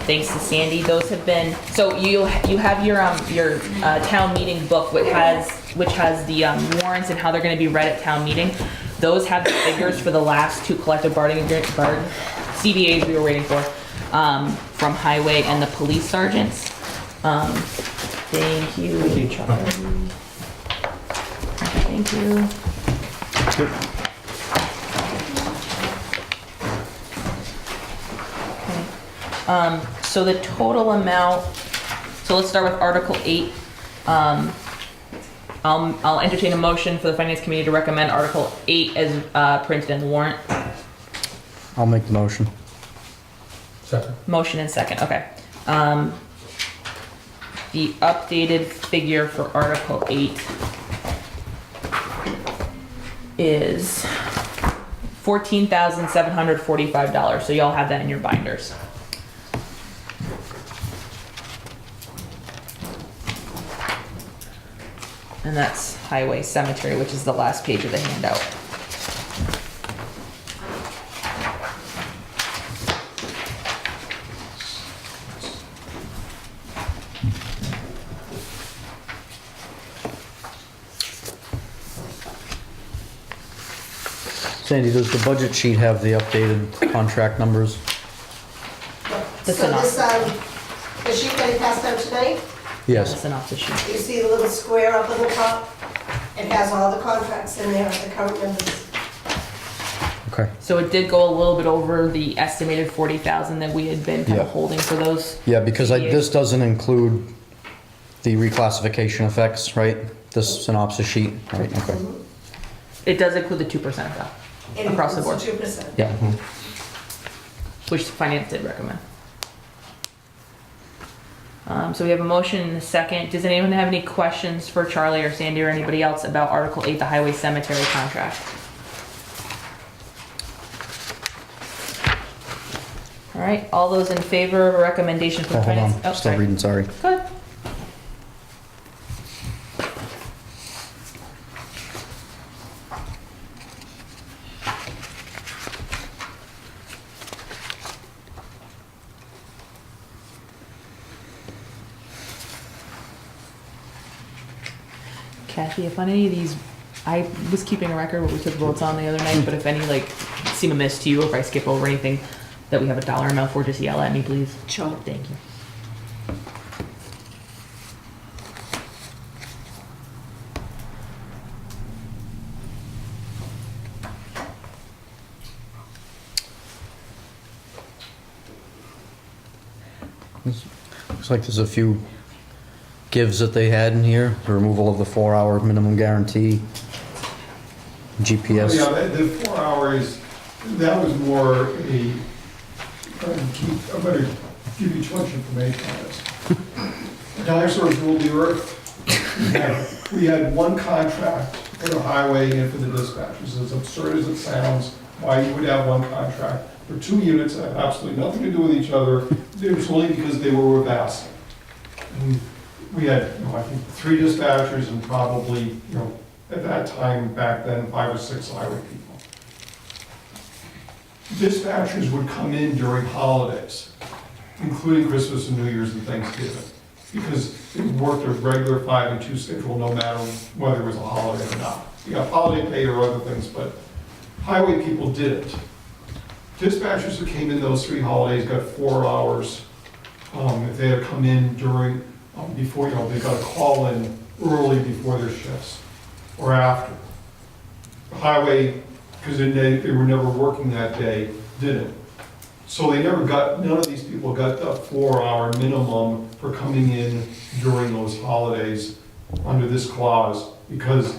Thanks to Sandy, those have been, so you have your town meeting book, which has the warrants and how they're gonna be read at town meeting. Those have the figures for the last two collective bargaining CBAs we were waiting for, from highway and the police sergeants. Thank you, Charlie. Thank you. Okay. So the total amount, so let's start with Article 8. I'll entertain a motion for the Finance Committee to recommend Article 8 as printed in the warrant. I'll make the motion. Second. Motion and second, okay. The updated figure for Article 8 is $14,745, so y'all have that in your binders. And that's highway cemetery, which is the last page of the handout. Sandy, does the budget sheet have the updated contract numbers? The So this, synopsis. the sheet that he passed out tonight, Yes. Synopsis sheet. you see the little square up on the top? It has all the contracts in there, the current numbers. Okay. So it did go a little bit over the estimated 40,000 that we had been kind of Yeah. holding for those. Yeah, because this doesn't include the reclassification effects, right? This synopsis sheet, right, okay. It does include the 2% though, It across the board, includes 2%. Yeah. which finance did recommend. So we have a motion and a second. Does anyone have any questions for Charlie or Sandy or anybody else about Article 8, the highway cemetery contract? All right, all those in favor of a recommendation for Oh, hold finance? on, still reading, sorry. Good. Kathy, if on any of these, I was keeping a record what we took votes on the other night, but if any like seem amiss to you, or if I skip over anything that we have a dollar amount for, just yell at me, please. Sure. Thank you. Looks like there's a few gives that they had in here. The removal of the 4-hour minimum guarantee. GPS. Yeah, the 4 hours that was more a, I'm gonna give you too much information on this. Dinosaurs ruled the earth. We had one contract for the highway and for the dispatchers, as absurd as it sounds, why you would have one contract for 2 units that have absolutely nothing to do with each other. It was only because they were with us. And we had, I think 3 dispatchers and probably, at that time, back then, 5 or 6 highway people. Dispatchers would come in during holidays, including Christmas and New Year's and Thanksgiving, because they worked a regular 5 and 2 schedule no matter whether it was a holiday or not. You got holiday pay or other things, but highway people didn't. Dispatchers who came in those 3 holidays got 4 hours. If they had come in during, before, they got a call in early before their shifts or after. Highway, because they were never working that day, didn't. So they never got, none of these people got the 4-hour minimum for coming in during those holidays under this clause, because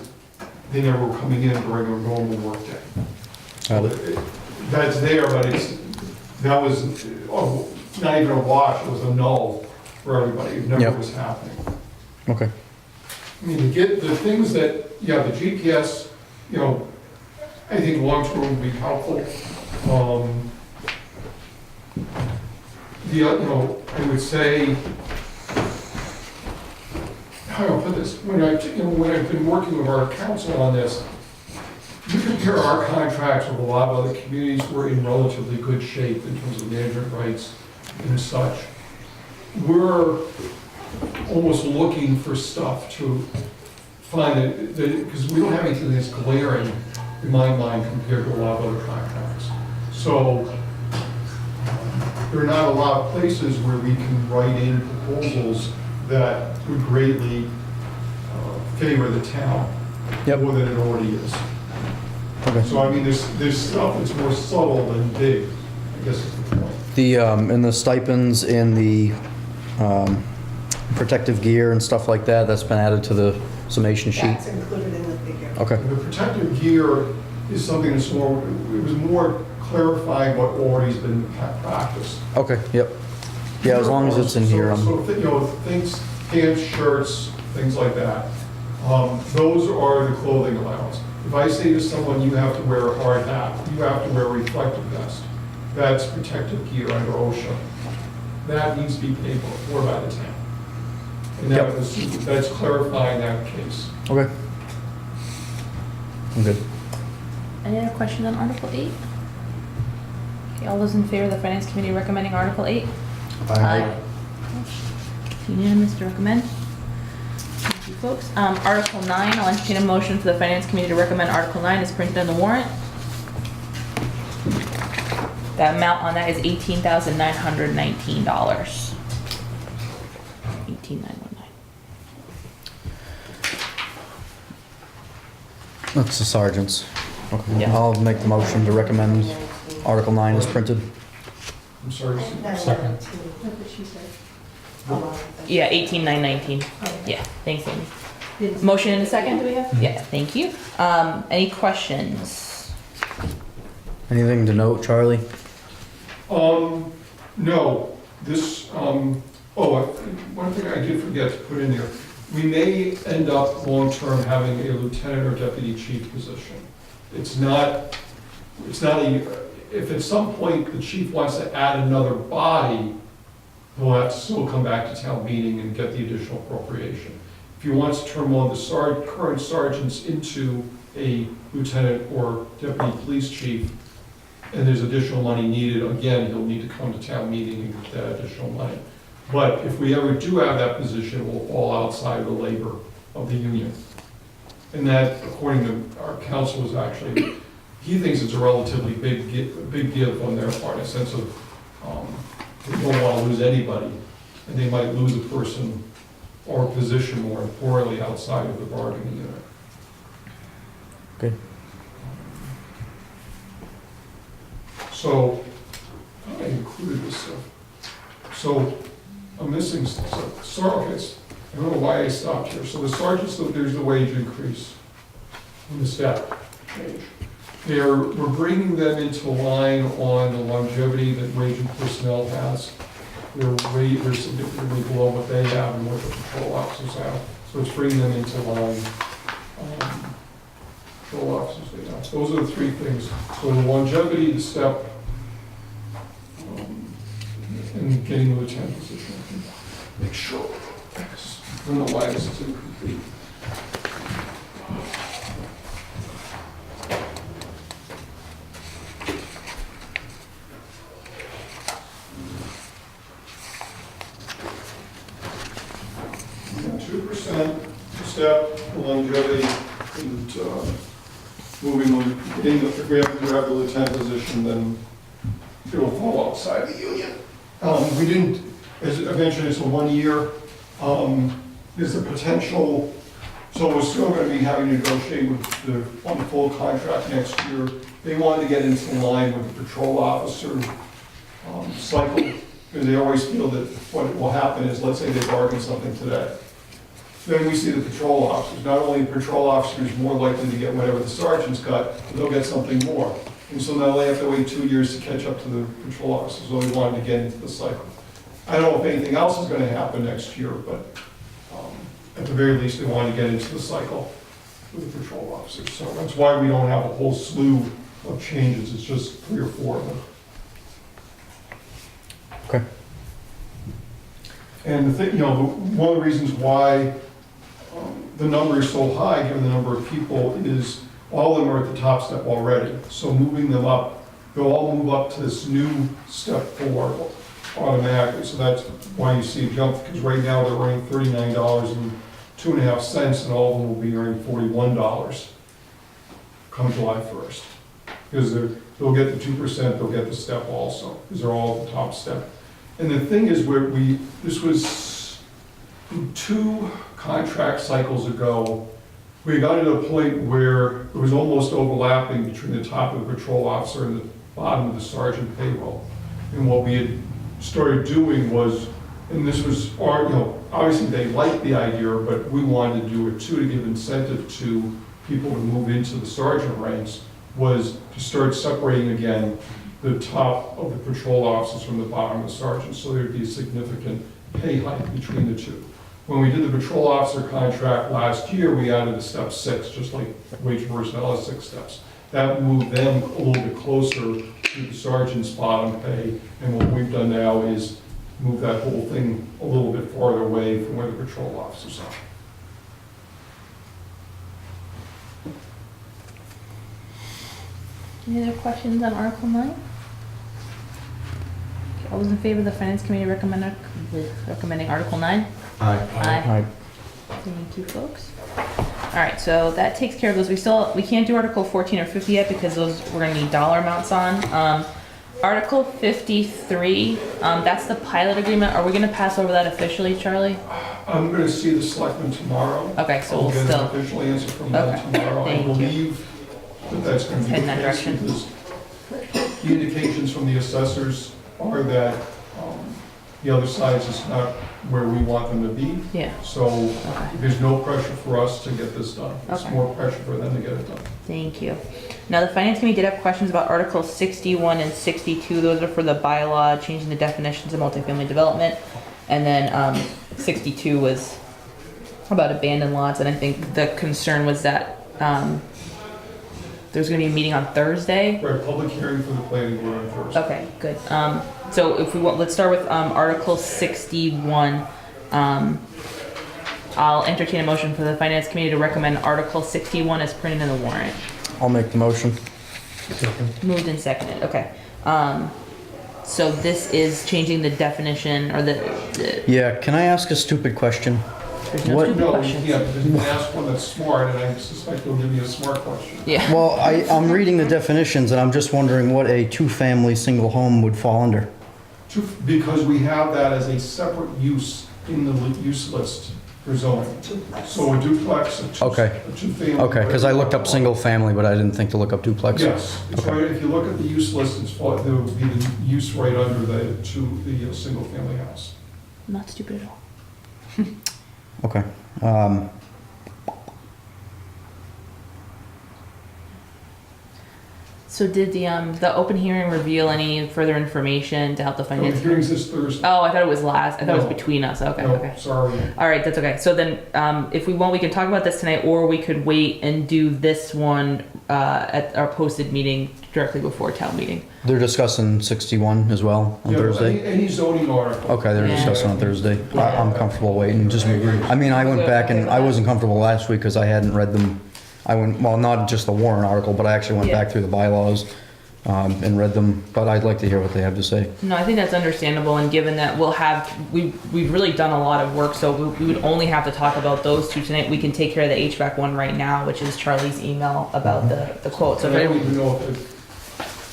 they never were coming in during a normal workday. That's there, but that was not even a wash, it was a null for everybody, it never was happening. Okay. I mean, to get the things that, the GPS, I think long-term would be helpful. I would say, how do I put this? When I've been working with our council on this, you compare our contracts with a lot of other communities, we're in relatively good shape in terms of management rights and such. We're almost looking for stuff to find it, because we don't have anything that's glaring in my mind compared to a lot of other contracts. So there are not a lot of places where we can write in proposals that would greatly favor the town more than it already is. Okay. So I mean, there's stuff that's more subtle than big, I guess is the point. The, and the stipends in the protective gear and stuff like that, that's been added to the summation sheet? That's included in the figure. Okay. The protective gear is something that's more, it was more clarifying what already's been practiced. Okay, yep. Yeah, as long as it's in here. So, things, pants, shirts, things like that. Those are the clothing allowance. If I say to someone, you have to wear a hard hat, you have to wear a reflective vest, that's protective gear under OSHA. That needs to be paid for by the town. And that's clarifying that case. Okay. I'm good. Any other questions on Article 8? Okay, all those in favor of the Finance Committee recommending Article 8? Aye. Unanimous to recommend. Thank you, folks. Article 9, I'll entertain a motion for the Finance Committee to recommend Article 9 is printed on the warrant. The amount on that is $18,919. $18,919. That's the sergeant's. Okay. Yeah. I'll make the motion to recommend Article 9 is printed. I'm sorry, That's second. That's what she said. Yeah, 18,919. Yeah, thanks, Amy. Didn't- Motion in a second, do we have? Yeah, thank you. Any questions? Anything to note, Charlie? No, this, one thing I did forget to put in there. We may end up long-term having a lieutenant or deputy chief position. It's not if at some point the chief wants to add another body, he'll have to still come back to town meeting and get the additional appropriation. If he wants to turn one of the current sergeants into a lieutenant or deputy police chief, and there's additional money needed, again, he'll need to come to town meeting and get that additional money. But if we ever do have that position, it will fall outside the labor of the union. And that, according to our council, is actually, he thinks it's a relatively big give on their part, in a sense of, they don't want to lose anybody, and they might lose a person or a position more importantly outside of the bargaining unit. Okay. So, I included this stuff. So, I'm missing stuff. I don't know why I stopped here. So the sergeants, there's the wage increase in the step change. we're bringing them into line on the longevity that wage and personnel has. They're significantly below what they have and what the patrol officers have. So it's bringing them into line. Patrol officers, they have. Those are the three things. So the longevity, the step, and getting the lieutenant position. I can make sure. I don't know why this is incomplete. Yeah, 2% step, the longevity, and moving on, if we have to grab the lieutenant position, then it'll fall outside the union. We didn't, as I mentioned, it's a 1 year. There's a potential, so we're still gonna be having to negotiate with on the full contract next year. They wanted to get into line with the patrol officer cycle, because they always feel that what will happen is, let's say they bargain something today. Then we see the patrol officers, not only the patrol officers more likely to get whatever the sergeant's got, but they'll get something more. And so now they have to wait 2 years to catch up to the patrol officers, so we wanted to get into the cycle. I don't know if anything else is gonna happen next year, but at the very least, they wanted to get into the cycle with the patrol officers. So that's why we don't have a whole slew of changes, it's just 3 or 4 of them. Okay. And the thing, one of the reasons why the number is so high, given the number of people, is all of them are at the top step already. So moving them up, they'll all move up to this new step 4 automatically. So that's why you see a jump, because right now they're earning $39.02, and all of them will be earning $41 come July 1st. Because they'll get the 2%, they'll get the step also, because they're all at the top step. And the thing is, this was 2 contract cycles ago, we got to a point where it was almost overlapping between the top of the patrol officer and the bottom of the sergeant payroll. And what we had started doing was, and this was, obviously they liked the idea, but we wanted to do it too, to give incentive to people to move into the sergeant ranks, was to start separating again the top of the patrol officers from the bottom of the sergeants, so there'd be a significant pay hike between the two. When we did the patrol officer contract last year, we added a step 6, just like wage and personnel has 6 steps. That moved them a little bit closer to the sergeant's bottom pay, and what we've done now is move that whole thing a little bit farther away from where the patrol officers are. Any other questions on Article 9? Okay, all those in favor of the Finance Committee recommending Article 9? Aye. Aye. Thank you, folks. All right, so that takes care of those. We can't do Article 14 or 50 yet because those we're gonna need dollar amounts on. Article 53, that's the pilot agreement. Are we gonna pass over that officially, Charlie? I'm gonna see the selectmen tomorrow. Okay, so I'll we'll get an still, official answer from them Okay, tomorrow. I thank you. believe that that's gonna be Head in that the case, direction. because the indications from the assessors are that the other side is just not where we want them to be. yeah, So okay, there's no pressure for us to get this done. It's Okay. more pressure for them to get it done. thank you. Now, the Finance Committee did have questions about Articles 61 and 62. Those are for the bylaw, changing the definitions of multifamily development. And then 62 was about abandoned lots, and I think the concern was that there's gonna be a meeting on Thursday. Right, public hearing for the planning board on Thursday. Okay, good. So if we want, let's start with Article 61. I'll entertain a motion for the Finance Committee to recommend Article 61 as printed in the warrant. I'll make the motion. Moved and seconded, okay. So this is changing the definition, or the Yeah, can I ask a stupid question? there's no What- stupid No, questions. yeah, because you ask one that's smart, and I suspect they'll give you a smart question. Yeah, Well, I'm reading the definitions and I'm just wondering what a 2-family single home would fall under. Because we have that as a separate use in the use list for zoning. So a duplex, Okay. a two-family. Okay, because I looked up single family, but I didn't think to look up duplex. Yes, it's Okay. right, if you look at the use list, there would be the use right under the single-family house. not stupid at all. Okay. So did the open hearing reveal any further information to help the No, finance? the hearing's this Thursday. Oh, I thought it was last. I thought it was No. between us. Okay, No, okay. sorry. All right, that's okay. So then, if we want, we can talk about this tonight, or we could wait and do this one at our posted meeting directly before town meeting. They're discussing 61 as well on Yeah, Thursday. Any zoning article. Okay, they're Yeah. discussing on Thursday. I'm comfortable waiting. Just, I mean, I went back and I wasn't comfortable last week because I hadn't read them. I went, well, not just the warrant article, but I actually went Yeah. back through the bylaws and read them. But I'd like to hear what they have to say. No, I think that's understandable, and given that we've really done a lot of work, so we would only have to talk about those two tonight. We can take care of the HVAC one right now, which is Charlie's email about the quote. So And if I don't anyone- even know if it,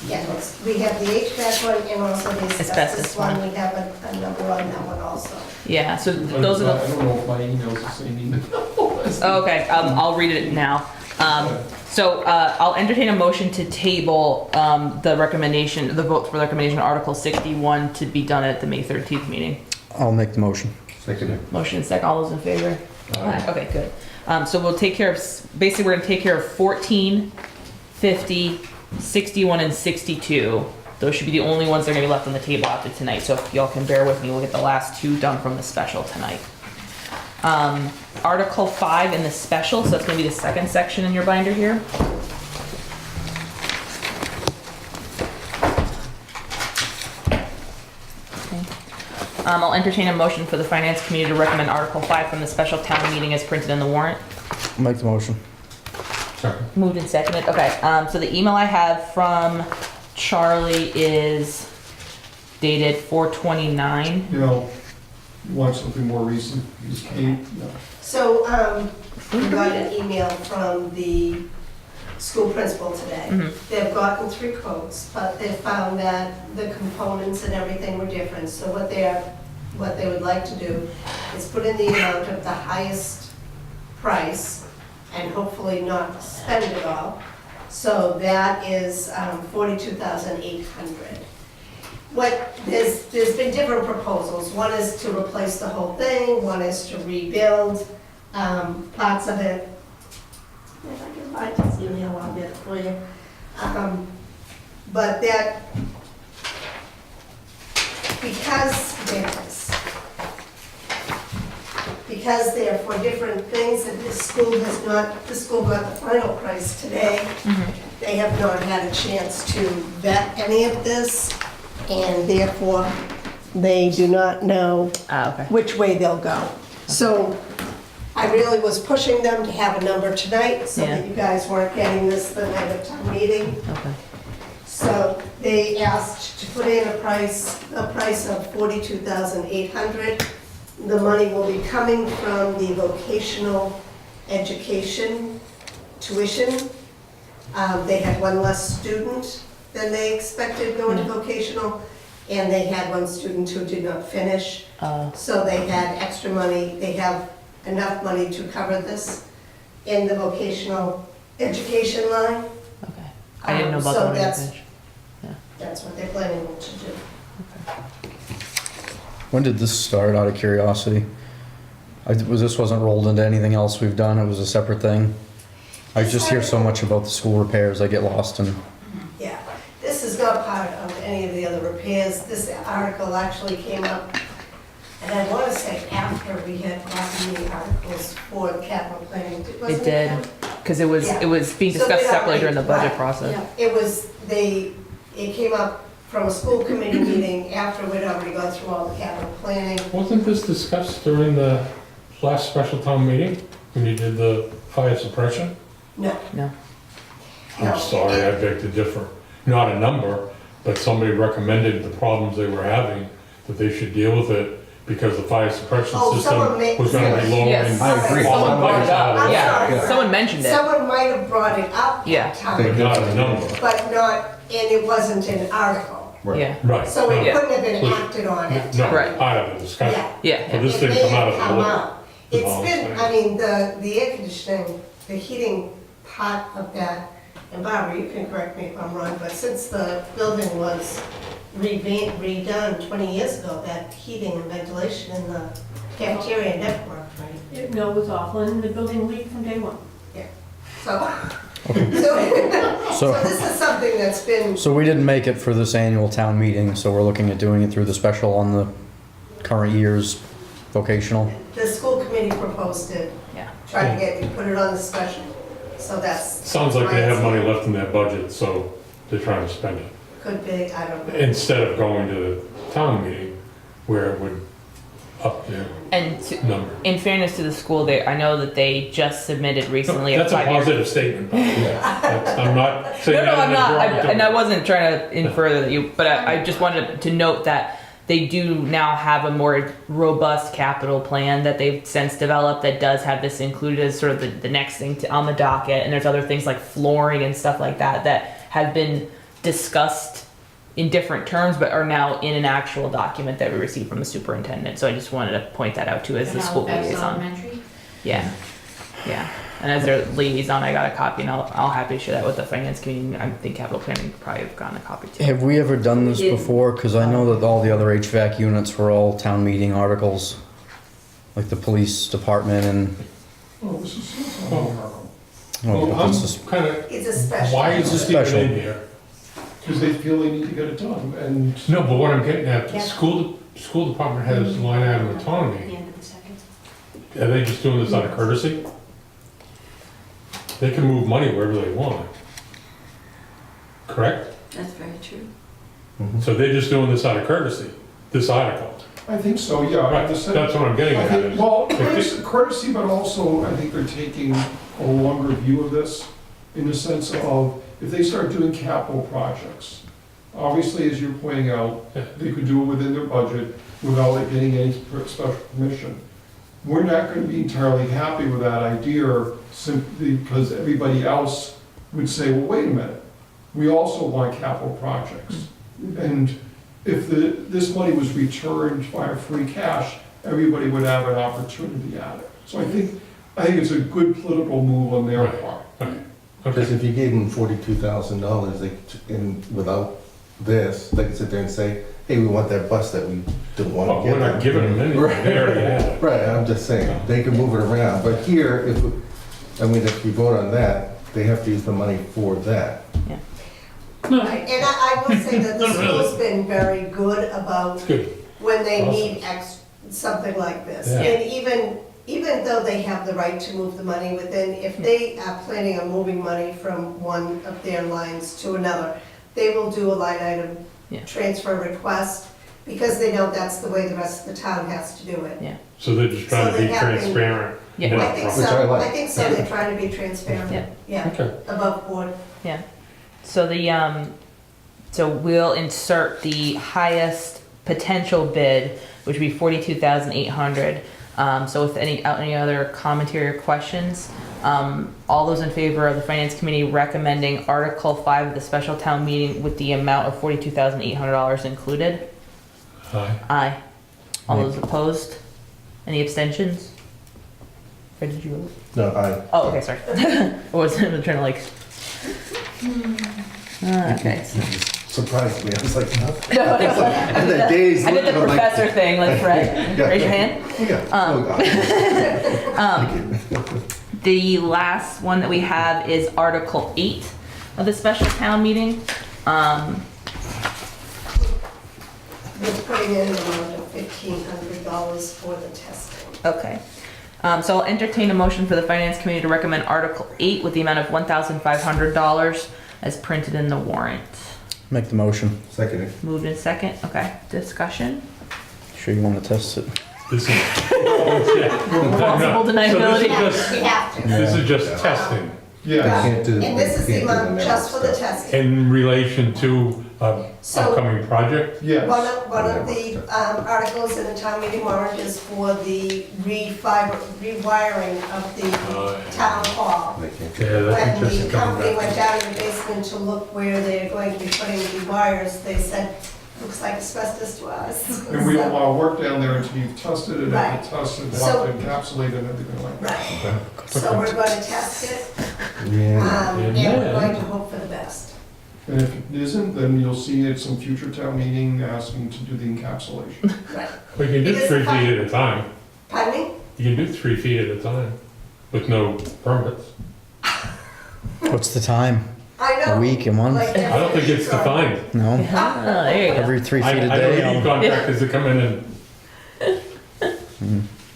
Yeah, we have the HVAC one and also the Asbestos asbestos one. one. We have a number on that one also. yeah, so I those are the. don't know if my email's the same email. Oh, okay, I'll read it now. So I'll entertain a motion to table the vote for the recommendation of Article 61 to be done at the May 13th meeting. I'll make the motion. Second. Motion and second, all those in favor? Aye. Okay, good. So we'll take care of, basically we're gonna take care of 14, 50, 61, and 62. Those should be the only ones that are gonna be left on the table after tonight. So if y'all can bear with me, we'll get the last two done from the special tonight. Article 5 in the special, so that's gonna be the second section in your binder here. Okay. I'll entertain a motion for the finance committee to recommend Article 5 from the special town meeting as printed in the warrant. I'll make the motion. Second. Moved and seconded. Okay, so the email I have from Charlie is dated 4/29. You know, you want something more recent, use Kate, no. So, we got an email from the school principal today. Mhm. They've gotten 3 quotes, but they found that the components and everything were different. So what they would like to do is put in the amount of the highest price and hopefully not spend it all. So that is 42,800. There's been different proposals. One is to replace the whole thing, one is to rebuild parts of it. If I can find this email, I'll get it for you. But that, because they're for different things, and this school got the final price today, they have not had a chance to vet any of this, and therefore, they do not know Okay. which way they'll go. So I really was pushing them to have a number tonight, so that Yeah. you guys weren't getting this the night of town meeting. Okay. So they asked to put in a price of 42,800. The money will be coming from the vocational education tuition. They had one less student than they expected going to vocational, and they had one student who did not finish. So they had extra money, they have enough money to cover this in the vocational education line. Okay. I didn't know about So the one that's- finish. That's what they're planning to do. When did this start, out of curiosity? This wasn't rolled into anything else we've done, it was a separate thing? I just hear so much about the school repairs, I get lost in. Yeah, this is not part of any of the other repairs. This article actually came up, and I want to say after we had gotten the articles for the capital planning. Wasn't It did, Ken? because it was being So discussed they separately already- during the budget right, process. yeah. It came up from a school committee meeting after we'd already gone through all the capital planning. Wasn't this discussed during the last special town meeting, when you did the fire suppression? No. No. No. I'm sorry, I beg to differ. Not a number, but somebody recommended the problems they were having, that they should deal with it because the fire suppression Oh, someone system made- was gonna be lowering. Yes. I agree. all the Someone brought it up, I'm yeah. sorry. Someone mentioned it. Someone might have brought it up Yeah. at time, But not a number. but not, and it wasn't an article. Yeah, Right. So it no. couldn't have been acted on at No, time. Right. part of the discussion. Yeah. yeah, So yeah. this didn't come out of the blue. It's all I'm been, saying. I mean, the air conditioning, the heating part of that, and Barbara, you can correct me if I'm wrong, but since the building was redone 20 years ago, that heating and ventilation in the cafeteria never worked right. No, it was awful, and the building leaked from day one. So, So this is something that's been, So we didn't make it for this annual town meeting, so we're looking at doing it through the special on the current year's vocational. the school committee proposed it, Yeah. tried to get, you put it on the special, so that's. Sounds like they have money left in their budget, so they're trying to spend it. Could be, I don't know. Instead of going to the town meeting where it would up their And number. in fairness to the school, I know that they just submitted recently That's a 5-year. positive statement. by the way. I'm not saying No, no, that I'm in a not, derogatory and I wasn't trying to infer that you, but I just wanted to note that they do now have a more robust capital plan that they've since developed that does have this included as sort of the next thing on the docket, and there's other things like flooring and stuff like that that have been discussed in different terms, but are now in an actual document that we received from the superintendent. So I just wanted to point that out too as the school Halifax liaison. Elementary? Yeah, yeah. And as their liaison, I got a copy, and I'll happy to share that with the finance committee. I think capital planning probably have gotten a copy too. Have we ever done this We did. before? Because I know that all the other HVAC units were all town meeting articles, like the police department and. Oh, this is. Oh, Well, but I'm this is- kind of, It's a special. why is this Special. even in here? Because they feel they need to get it done, and No, but what I'm getting at, the Yeah. school department has line item autonomy. end of the second. Are they just doing this out of courtesy? They can move money wherever they want. Correct? That's very true. So they're just doing this out of courtesy, this article. I think so, yeah. Right, The that's what I'm getting I at. think, is- well, if they- courtesy, but also I think they're taking a longer view of this in the sense of if they start doing capital projects, obviously, as you're pointing out, they could do it within their budget without it getting any special permission. We're not going to be entirely happy with that idea simply because everybody else would say, well, wait a minute, we also want capital projects. And if this money was returned via free cash, everybody would have an opportunity at it. So I think it's a good political move on their Right. part. Because if you gave them $42,000, and without this, they could sit there and say, hey, we want that bus that we don't want Well, to get. we're not giving them anything, they already have it. Right, I'm just saying, they can move it around, but here, if you vote on that, they have to use the money for that. Right, and I will say that the Not really. school's been very good about It's good. when they Awesome. need something like this. Yeah. And even though they have the right to move the money within, if they are planning on moving money from one of their lines to another, they will do a line item Yeah. transfer request, because they know that's the way the rest of the town has to do it. So they're just trying to So be they have been- transparent. Yeah. and I think upfront. Which I so, like. I think so, they're trying to be transparent, Yeah. yeah, Okay. above board. So so we'll insert the highest potential bid, which would be 42,800. So with any other commentary or questions, all those in favor of the finance committee recommending Article 5 of the special town meeting with the amount of $42,800 included? Aye. Aye. All Aye. those opposed? Any abstentions? Or did you vote? No, Oh, okay, sorry. I wasn't trying to like. Okay. surprised me, I was like, no. No, I had that dazed I did the look, I'm like- professor thing, like Fred. Yeah. Raise your hand. Yeah. Um, Oh, God. Thank you. The last one that we have is Article 8 of the special town meeting. They're putting in an amount of $1,500 for the testing. Okay. So I'll entertain a motion for the finance committee to recommend Article 8 with the amount of $1,500 as printed in the warrant. Make the motion. Second it. Moved in second. Okay. Discussion. Sure you want to test it? This is. Yeah. Possible So deniability. We have to. This is just testing They Yeah, can't do- And this is they the can't do amount the just for the stuff. testing. in relation to an So- upcoming project. yes. One of the articles in the town meeting warrant is for the rewiring of the town hall. They can't. Yeah, that's When interesting the coming company back. went down in the basement to look where they're going to be putting the wires, they said, looks like asbestos to us. And we don't So- want to work down there until you've tested it, and Right. if it's tested, So- locked, encapsulated, and everything like that. Right, so we're going to test it, Yeah. and we're going to hope for the best. And if it isn't, then you'll see at some future town meeting asking to do the encapsulation. Right. We can do It is 3 fine. feet at a time. Pardon me? You can do 3 feet at a time with no permits. What's the time? I know. A week, a month? Like I don't think it's every week or- defined. No? Oh, there you go. Every 3 feet a I know day? heating contractors that come in and,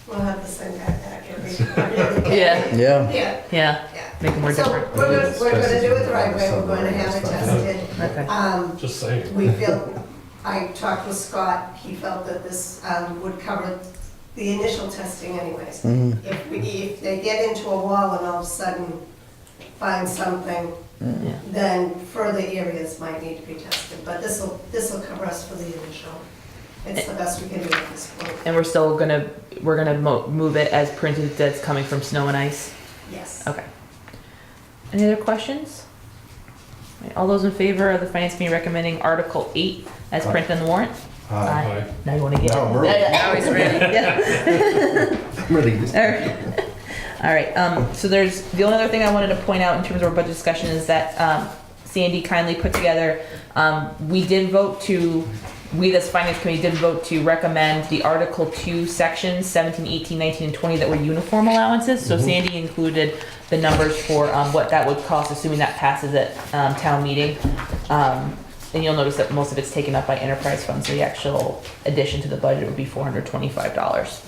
We'll have to send that back every. Yeah. Yeah. Yeah, Yeah, yeah. make it more So different. we're gonna do it the right way, we're gonna have it tested. Okay. just saying. We feel, I talked with Scott, he felt that this would cover the initial testing anyways. Mhm. If they get into a wall and all of a sudden find something, Yeah. then further areas might need to be tested. But this'll cover us for the initial. It's the best we can do at this point. And we're gonna move it as printed that's coming from snow and ice? Yes. Okay. Any other questions? Right, all those in favor of the Finance Committee recommending Article 8 as printed on the warrant? Aye. Now you wanna get? Now I'm ready. Now he's ready, yeah. I'm ready to. All right, so there's, the only other thing I wanted to point out in terms of our budget discussion is that Sandy kindly put together, we this Finance Committee did vote to recommend the Article 2 sections 17, 18, 19, and 20 that were uniform allowances. So Sandy included the numbers for what that would cost, assuming that passes at town meeting. And you'll notice that most of it's taken up by enterprise funds, so the actual addition to the budget would be $425.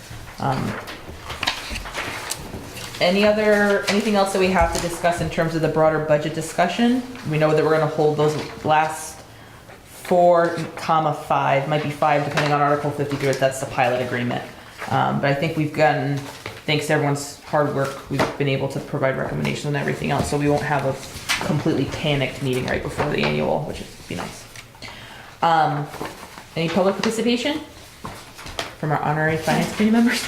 Anything else that we have to discuss in terms of the broader budget discussion? We know that we're gonna hold those last 4,5, might be 5 depending on Article 53, that's the pilot agreement. But I think we've gotten, thanks to everyone's hard work, we've been able to provide recommendations on everything else, so we won't have a completely panicked meeting right before the annual, which would be nice. Any public participation from our honorary Finance Committee members?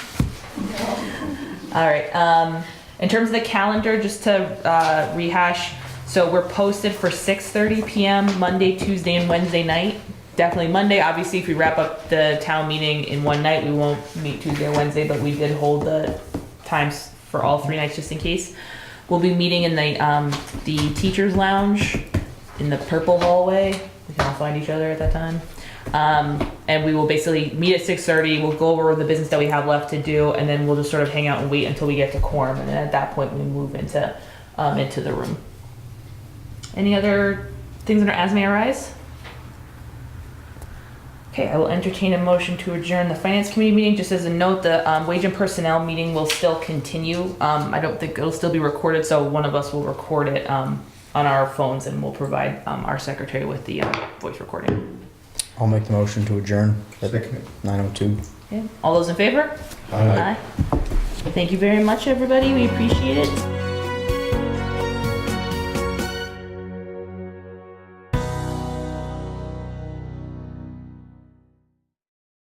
All right, in terms of the calendar, just to rehash, so we're posted for 6:30 PM, Monday, Tuesday, and Wednesday night. Definitely Monday, obviously if we wrap up the town meeting in one night, we won't meet Tuesday or Wednesday, but we did hold the times for all 3 nights just in case. We'll be meeting in the teacher's lounge in the purple hallway. We can all find each other at that time. And we will basically meet at 6:30, we'll go over the business that we have left to do, and then we'll just sort of hang out and wait until we get to quorum, and then at that point we move into the room. Any other things that are as may arise? Okay, I will entertain a motion to adjourn the Finance Committee meeting. Just as a note, the Wage and Personnel meeting will still continue. I don't think it'll still be recorded, so one of us will record it on our phones, and we'll provide our secretary with the voice recording. I'll make the motion to adjourn at Second. 9:02. Okay. All those in favor? Aye. Thank you very much, everybody. We appreciate it.